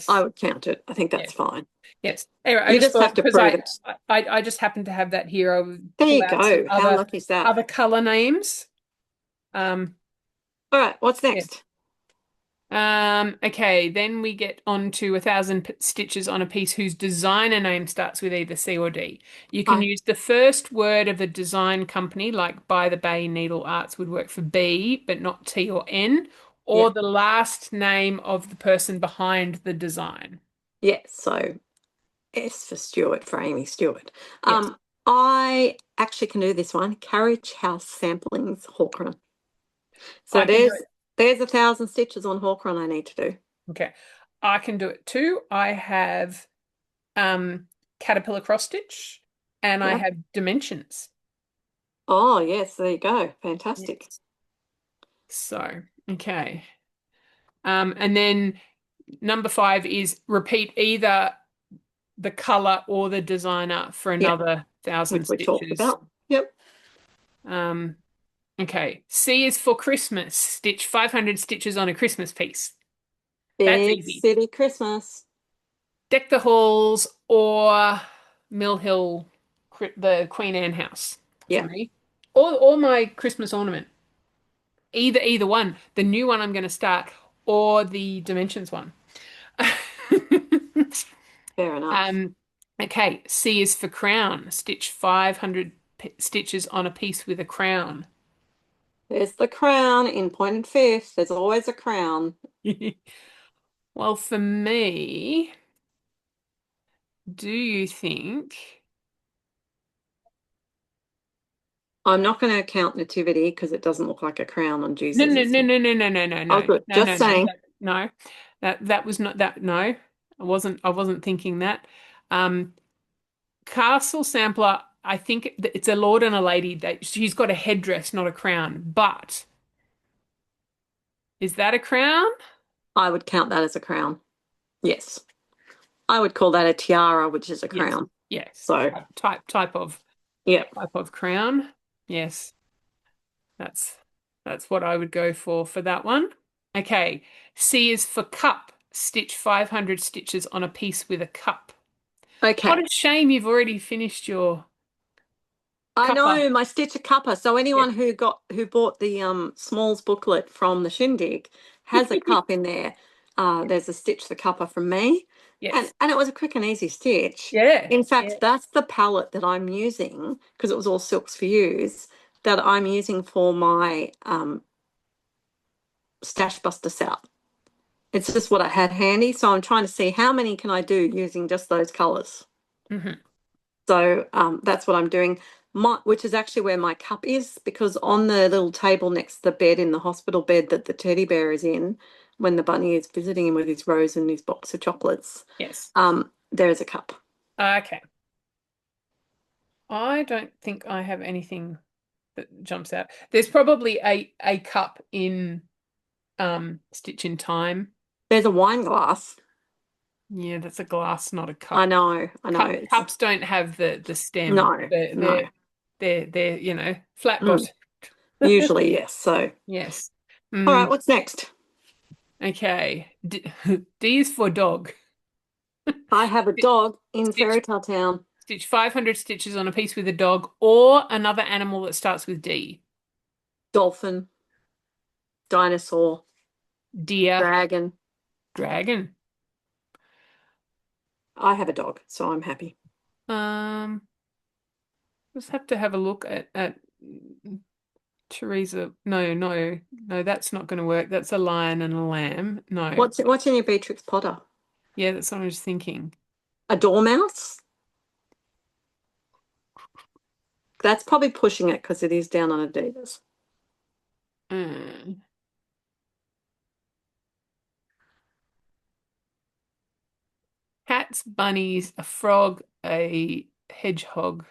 I Yes. would count it. I think that's Yes. fine. Yes. Anyway, I You just just have thought to because prove it. I just happen to have that here. I would There pull you out some go. How lucky is that? other color names. Um, All right, what's yeah. next? Okay, then we get on to 1,000 stitches on a piece whose designer name starts with either C or D. You can I use the first word of a design company, like By the Bay Needle Arts would work for B, but not T or N, yeah. or the last name of the person behind the design. Yeah, so S for Stuart, for Amy Stewart. Yes, I actually can do this one. Carriage House Samplings Hawkrun. So I can do there's 1,000 stitches on Hawkrun I need to do. Okay. I can do it too. I have caterpillar cross stitch and I Yep. have dimensions. Oh yes, there you go. Fantastic. Yes. So, okay. And then number five is repeat either the color or the designer for Yep, another thousand which we talked stitches. about. Yep. Um, okay. C is for Christmas. Stitch 500 stitches on a Christmas piece. That's Big easy. City Christmas. Deck the halls or Mill Hill, the Queen Anne house for Yep. me. Or my Christmas ornament. Either one. The new one I'm going to start or the Dimensions one. Fair enough. Um, okay, C is for crown. Stitch 500 stitches on a piece with a crown. There's the crown in pointed fifth. There's always a crown. Well, for me, do you think? I'm not going to count nativity because it doesn't look like a crown on No, Jesus. no, no, no, no, no, no, no, Oh, no, good. no, Just no, no, saying. no. That was not that. No, I wasn't thinking that. Um, Castle Sampler. I think it's a lord and a lady that she's got a headdress, not a crown. But is that a crown? I would count that as a crown. Yes. I would call that a tiara, which is a Yes. crown. Yes. So, yeah. Type of crown. Yes. That's that's what I would go for that one. Okay. C is for cup. Stitch 500 stitches on a piece with a cup. What Okay. a shame you've already finished your I cuppa. know my Stitcher Cuppa. So Yeah. anyone who bought the Smalls booklet from the Shindig has a cup in there. There's a Stitch the Cuppa from me. And Yes. and it was a quick and easy stitch. Yeah. In Yeah. fact, that's the palette that I'm using because it was all Silks for Use that I'm using for my Stash Buster set. It's just what I had handy. So I'm trying to see how many can I do using just those colors. hmm So that's what I'm doing, which is actually where my cup is, because on the little table next to the bed in the hospital bed that the teddy bear is in, when the bunny is visiting him with his rose and his box of chocolates, Yes. there is a cup. Okay. I don't think I have anything that jumps out. There's probably a cup in Stitch in Time. There's a wine glass. Yeah, that's a glass, not a I cup. know, I know. It's Cups don't have the stem. no, They're no. they're they're flat Mm, bottom. usually, yes. So, Yes. all right, Mm, what's next? okay. D is for dog. I have a dog in Stitch Fairy Tale Town. stitch 500 stitches on a piece with a dog or another animal that starts with D. Dolphin, dinosaur, Deer, dragon. dragon. I have a dog, so I'm happy. Um, just have to have a look at Teresa. No, no, no, that's not going to work. That's a lion and a lamb. No. What's in your Beatrix Potter? Yeah, that's what I was thinking. A dormouse? That's probably pushing it because it is down on Adidas. Mm. Cats, bunnies, a frog, a hedgehog.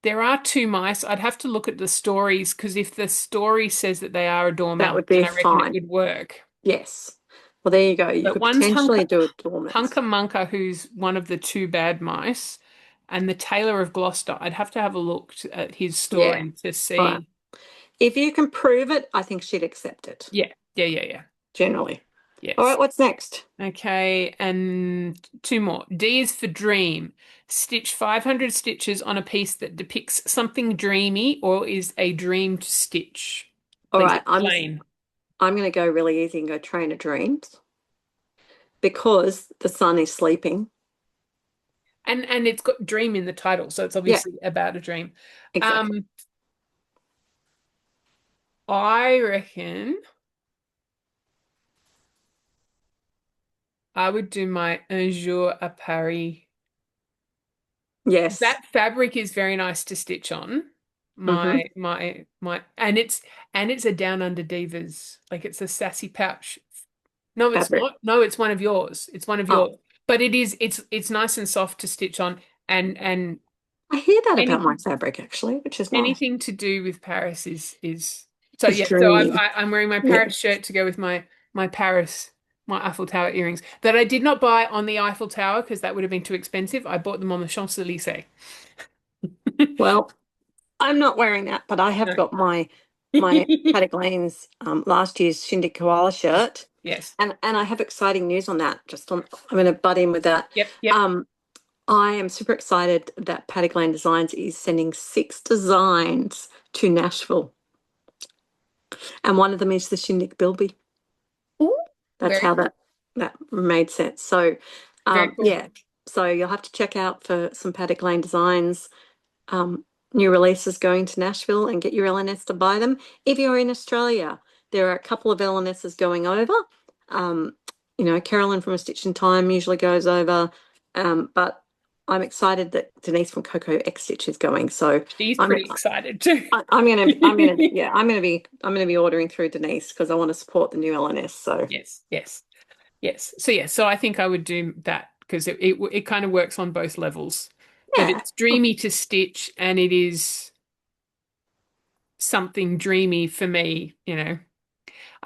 There are two mice. I'd have to look at the stories because if the story says that they are a That dormouse, would then be I reckon it fine. would work. Yes. Well, there you go. You But could one's potentially do a dormouse. Hunker Munker, who's one of the two bad mice, and the Tailor of Gloucester. I'd have to have a look at his Yeah. story to All right. see. If you can prove it, I think she'd accept it, Yeah, yeah, yeah, yeah. generally. All right, Yes. what's next? Okay, and two more. D is for dream. Stitch 500 stitches on a piece that depicts something dreamy or is a dream to stitch. All Please right, explain. I'm going to go really easy and go Train of Dreams because the sun is sleeping. And it's got dream in the title, so it's Yeah, obviously about a dream. exactly. Um, I reckon I would do my Un jour à Paris. Yes. That fabric is very nice to stitch on. Mm-hmm. My and it's a down under divas. Like it's a sassy pouch. No, it's Fabric. not. No, it's one of yours. It's one of Oh, yours. But it's nice and soft to stitch on and I hear that about my anything fabric actually, which is nice. anything to do with Paris is so It's yeah, so dreamy. I'm wearing my Yeah. Paris shirt to go with my Paris my Eiffel Tower earrings that I did not buy on the Eiffel Tower because that would have been too expensive. I bought them on the Champs-Élysées. Well, I'm not wearing that, but I have No. got my Paddock Lane's last year's Shindig Koala shirt, Yes. and I have exciting news on that. I'm going to butt in with that. Yep, yep. Um, I am super excited that Paddock Lane Designs is sending 6 designs to Nashville, and one of them is the Shindig Bilby. Ooh, That's very how cool. that made sense. So, Very cool. yeah. So you'll have to check out for some Paddock Lane Designs um, new releases going to Nashville and get your LNS to buy them. If you're in Australia, there are a couple of LNSs going over. Um, Carolyn from A Stitch in Time usually goes over, but I'm excited that Denise from Coco X Stitch is going. So She's I'm pretty excited too. I'm gonna be ordering through Denise because I want to support the new LNS. So Yes, yes, yes. So yeah, so I think I would do that because it kind of works on both levels. That yeah, it's dreamy to stitch and it is something dreamy for me.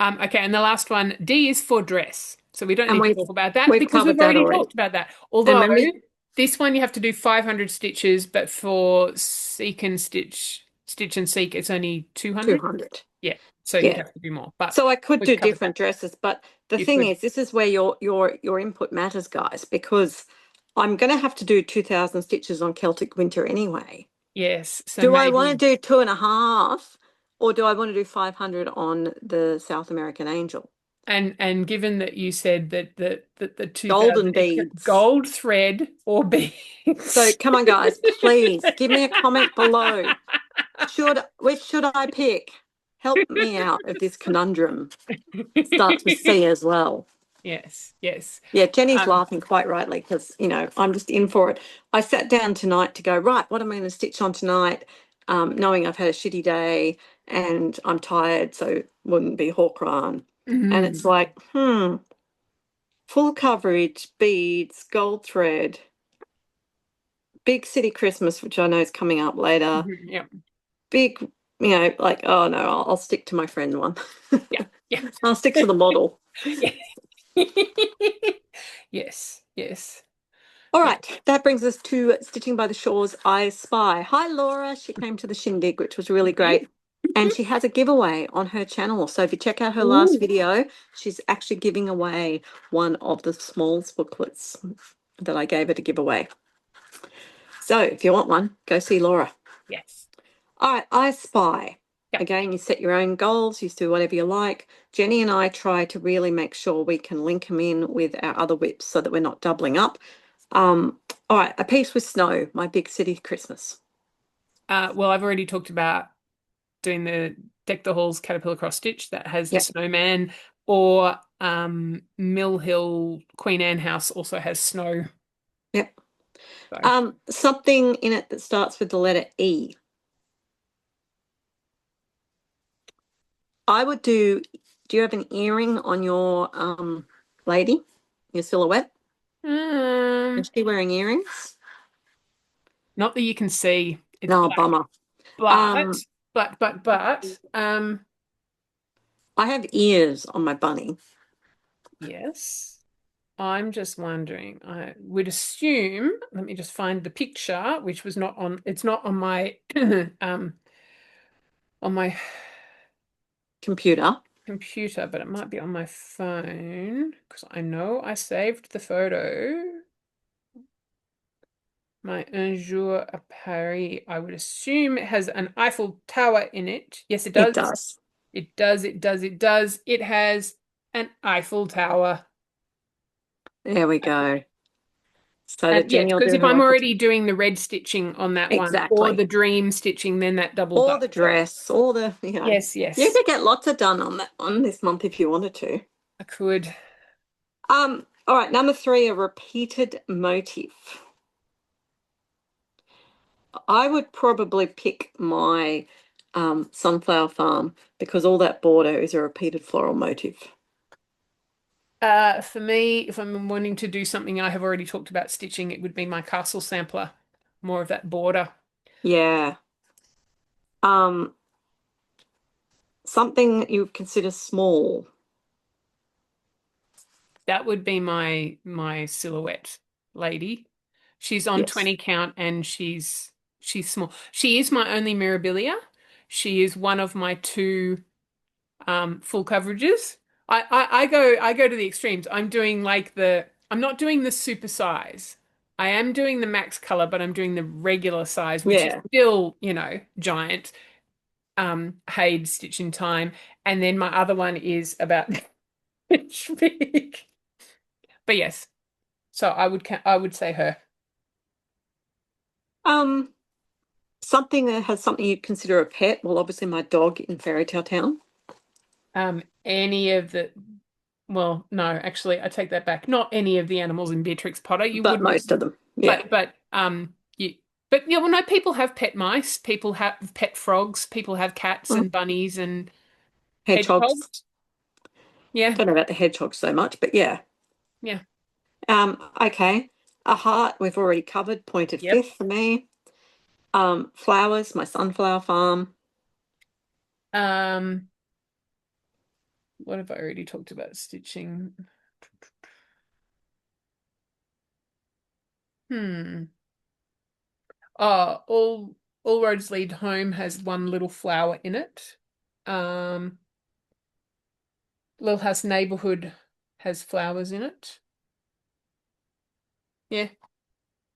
Okay, and the last one, D is for dress. So we don't and need to we've talk about that we've because we've covered that already already. talked about that. And Although remember, this one you have to do 500 stitches, but for seek and stitch and seek, it's only 200. 200. Yeah, so you'd Yeah. have to do more, but So I could we've do covered that. different dresses, but the You thing could, is, this is where your input matters, guys, because I'm going to have to do 2,000 stitches on Celtic Winter anyway. yes. So Do I want to maybe, do 2.5, or do I want to do 500 on the South American Angel? and given that you said that the 2000 Golden beads. gold thread or So beads. come on, guys, please give me a comment below. Which should I pick? Help me out of this conundrum. Starts with C as well. Yes, yes. Yeah, Jenny's Um, laughing quite rightly because, I'm just in for it. I sat down tonight to go, right, what am I going to stitch on tonight? Knowing I've had a shitty day and I'm tired, so wouldn't be hawk yarn. And it's mhm, like, full coverage, beads, gold thread, big city Christmas, which I know is coming up later. yeah, Big, like, oh no, I'll stick to my friend one. yeah, yeah. I'll stick to the model. Yeah. Yes, yes. All Yeah. right, that brings us to Stitching by the Shores I Spy. Hi, Laura. She came to the shindig, which was really You did? great. And she has a giveaway on her channel. So if you check out her last Ooh. video, she's actually giving away one of the smalls booklets that I gave her to give away. So if you want one, go see Laura. Yes. All right, I Spy. Yep. Again, you set your own goals, you do whatever you like. Jenny and I try to really make sure we can link them in with our other whips so that we're not doubling up. All right, A Piece with Snow, my big city Christmas. Well, I've already talked about doing the Deck the Halls Caterpillar cross stitch that has the Yep, snowman, or Mill Hill Queen Anne house also has snow. yep. So Something in it that starts with the letter E. I would do you have an earring on your lady, your silhouette? um, Is she wearing earrings? not that you can see. It's No, black. bummer. But Um, but I have ears on my bunny. yes. I'm just wondering, I would assume, let me just find the picture, which was not on, it's not on my on my Computer. computer, but it might be on my phone because I know I saved the photo. My Un jour à Paris. I would assume it has an Eiffel Tower in it. Yes, it It does. does. It does, it does, it does. It has an Eiffel Tower. There we go. So And that yes, Jenny will because do if her I'm Eiffel already Tower. doing the red stitching on that one or Exactly. the dream stitching, then that doubles Or up. the dress, or the. Yes, You yes, could get lots of done on that one this month if you wanted to. I could. All right, number three, a repeated motif. I would probably pick my sunflower farm because all that border is a repeated floral motif. For me, if I'm wanting to do something I have already talked about stitching, it would be my castle sampler, more of that border. Yeah. Um, Something you consider small. That would be my silhouette lady. She's on Yes. 20 count and she's small. She is my only Mirabilia. She is one of my two full coverages. I go to the extremes. I'm not doing the super size. I am doing the max color, but I'm doing the regular size, which is Yeah. still, giant. Haid stitch in time. And then my other one is about inch big. But yes, so I would say her. Um, Something that has something you'd consider a pet. Well, obviously my dog in Fairy Tale Town, Any of the well, no, actually, I take that back. Not any of the animals in Beatrix Potter. You but wouldn't, most of them. Yeah. but yeah, well, no, people have pet mice, people have pet frogs, people have cats Mm. and bunnies and Hedgehogs. hedgehogs. Yeah, Don't know about the hedgehogs so much, but yeah. yeah, Okay. A heart, we've already covered, pointed yep. fifth for me. Flowers, my sunflower farm. Um, what have I already talked about stitching? Hmm. All roads lead home has one little flower in it. Um, Little House Neighborhood has flowers in it. Yeah,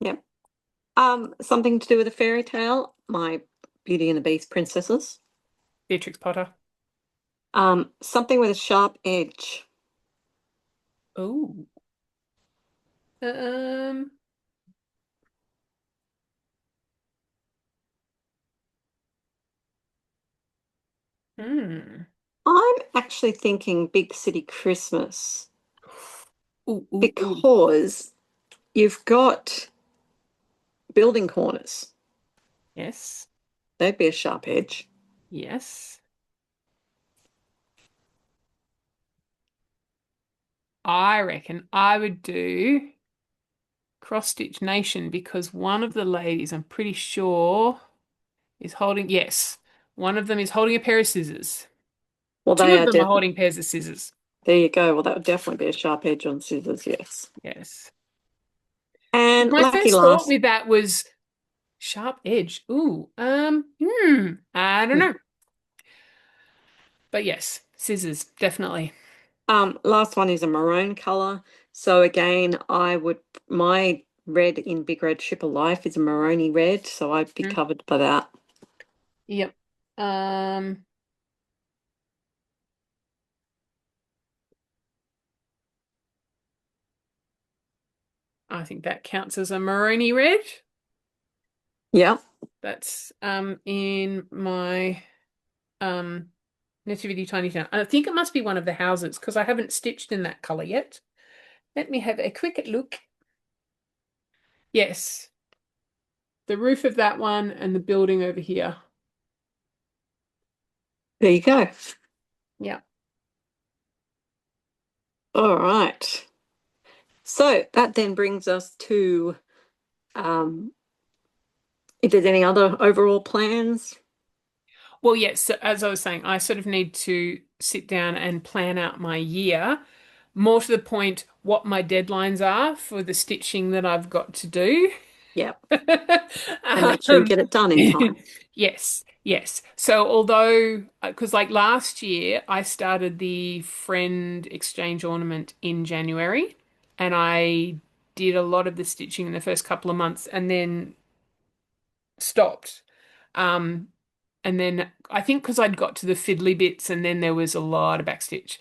Yep. Something to do with a fairy tale, my Beauty and the Beast princesses. Beatrix Potter. Something with a sharp edge. Oh. Um, hmm. I'm actually thinking Big City Christmas Ooh, ooh, ooh. because you've got building corners. Yes. They'd be a sharp edge. Yes. I reckon I would do Cross Stitch Nation because one of the ladies, I'm pretty sure, is holding, yes, one of them is holding a pair of scissors. Well, Two they of are them are definitely. holding pairs of scissors. There you go. Well, that would definitely be a sharp edge on scissors, yes. Yes. And My lucky first thought last. with that was sharp edge. Ooh, I don't know. But yes, scissors, definitely. Last one is a maroon color. So again, my red in Big Red Ship of Life is a maroony red, so I'd be Mm, covered by that. Yep. Um, I think that counts as a maroony red. Yeah, That's in my um Nativity Tiny Town. I think it must be one of the houses because I haven't stitched in that color yet. Let me have a quick look. Yes, the roof of that one and the building over here. there you go. Yeah. All right. So that then brings us to um, if there's any other overall plans. Well, yes, so as I was saying, I sort of need to sit down and plan out my year, more to the point, what my deadlines are for the stitching that I've got to do. Yeah, and make sure you Um, get it done in time. yes, yes. So although, because like last year, I started the friend exchange ornament in January, and I did a lot of the stitching in the first couple of months, and then stopped. Um, and then I think because I'd got to the fiddly bits and then there was a lot of backstitch.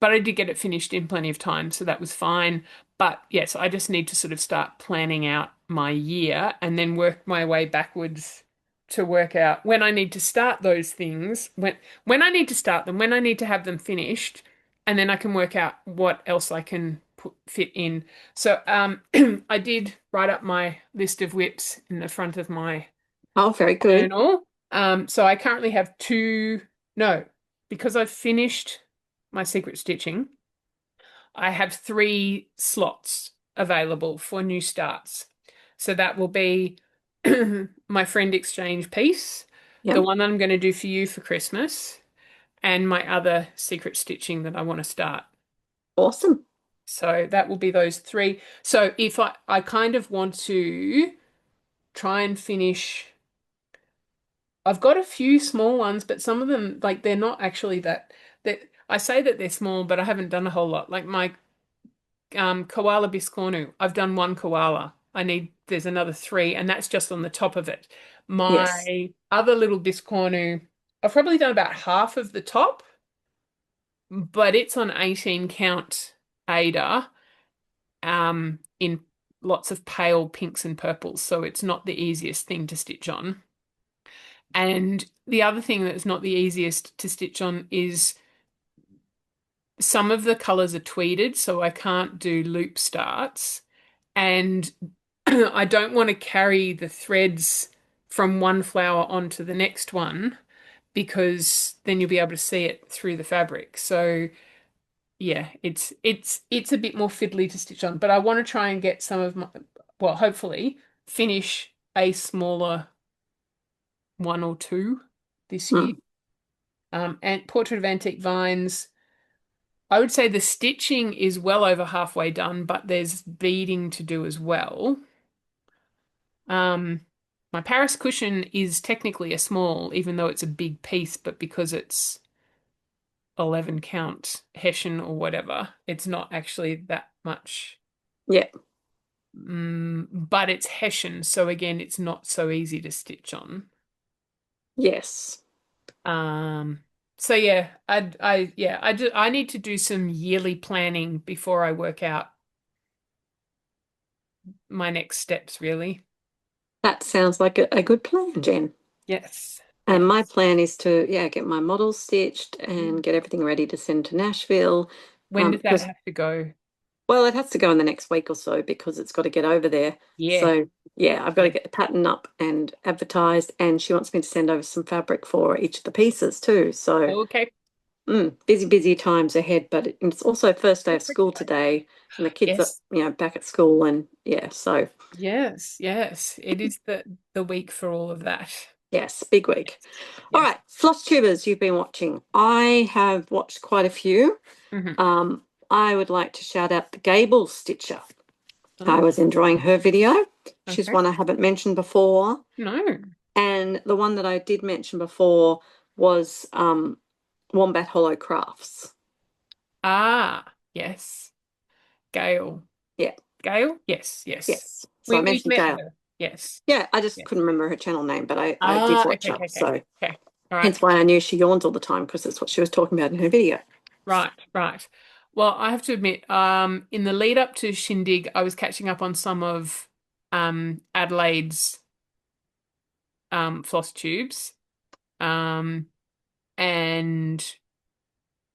But I did get it finished in plenty of time, so that was fine. But yes, I just need to sort of start planning out my year and then work my way backwards to work out when I need to start those things, when I need to start them, when I need to have them finished, and then I can work out what else I can fit in. So I did write up my list of whips in the front of my Oh, very good. journal. So I currently have no, because I've finished my secret stitching, I have 3 slots available for new starts. So that will be my friend exchange piece, the Yep, one that I'm going to do for you for Christmas, and my other secret stitching that I want to start. awesome. So that will be those 3. So if I kind of want to try and finish. I've got a few small ones, but some of them, like, they're not actually that I say that they're small, but I haven't done a whole lot. Like my koala biscornu, I've done 1 koala. There's another 3, and that's just on the top of it. Yes, My other little biscornu, I've probably done about half of the top, but it's on 18 count Ada, in lots of pale pinks and purples, so it's not the easiest thing to stitch on. And the other thing that's not the easiest to stitch on is some of the colors are tweeded, so I can't do loop starts. And I don't want to carry the threads from one flower onto the next one because then you'll be able to see it through the fabric. So yeah, it's a bit more fiddly to stitch on, but I want to try and get some of my, well, hopefully finish a smaller 1 or 2 this year. mm, And Portrait of Antique Vines, I would say the stitching is well over halfway done, but there's beading to do as well. Um, my Paris cushion is technically a small, even though it's a big piece, but because it's 11 count Hessian or whatever, it's not actually that much. yeah, But it's Hessian, so again, it's not so easy to stitch on. yes. Um, so yeah, I need to do some yearly planning before I work out my next steps, really. That sounds like a good plan, Jen. Yes. And my Yes. plan is to, yeah, get my models stitched and get everything ready to send to Nashville. When does that Because, have to go? well, it has to go in the next week or so because it's got to get over there. Yeah. So, yeah, I've got to Yeah. get the pattern up and advertised. And she wants me to send over some fabric for each of the pieces too. So, Okay. busy, busy times ahead. But it's also first day of school today, and the kids are, Yes. back at school. And yeah, so Yes. Yes. It is the week for all of that. Yes, big week. All Yes. right, floss tubers you've been watching. I have watched quite a few. Hmm. Um, I would like to shout out the Gable Stitcher. I Oh, was enjoying her video. She's okay. one I haven't mentioned before. No. And the one that I did mention before was Wombat Hollow Crafts. Ah, yes. Gail. Yeah, Gail? Yes, yes. yes. So I We've mentioned met Gail. her. Yes. Yeah, I just Yes. couldn't remember her channel name, but I did Ah, watch okay, her. okay, okay. So Okay. All right. hence why I knew she yawns all the time because that's what she was talking about in her video. Right, right. Well, I have to admit, in the lead up to Shindig, I was catching up on some of Adelaide's floss tubes. Um, and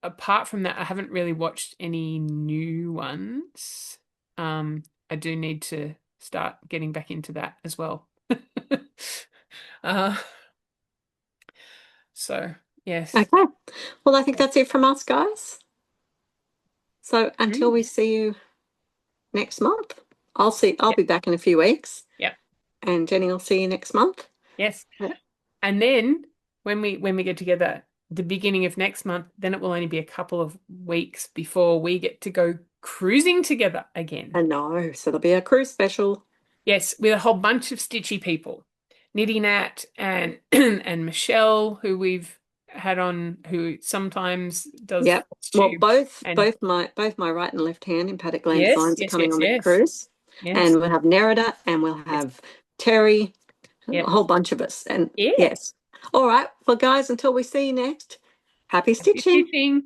apart from that, I haven't really watched any new ones. I do need to start getting back into that as well. Uh, so yes. Okay. Well, I think that's it from us, guys. So until we Mm. see you next month, I'll Yep, be back in a few weeks, yep, and Jenny will see you next month. yes. And then when we get together the beginning of next month, then it will only be a couple of weeks before we get to go cruising together again. I know, so there'll be a cruise special. Yes, with a whole bunch of stitchy people. Nitty Nat and and Michelle, who we've had on, who sometimes does Yep. Well, Flosstube. And both my right and left hand in Paddock Land yes, Designs are yes, coming yes, on the yes, cruise, yes, and we'll have Nerida and we'll yes, have Terry, a yep, whole bunch of us. And yeah. yes. All right. Well, guys, until we see you next, happy Happy stitching. stitching.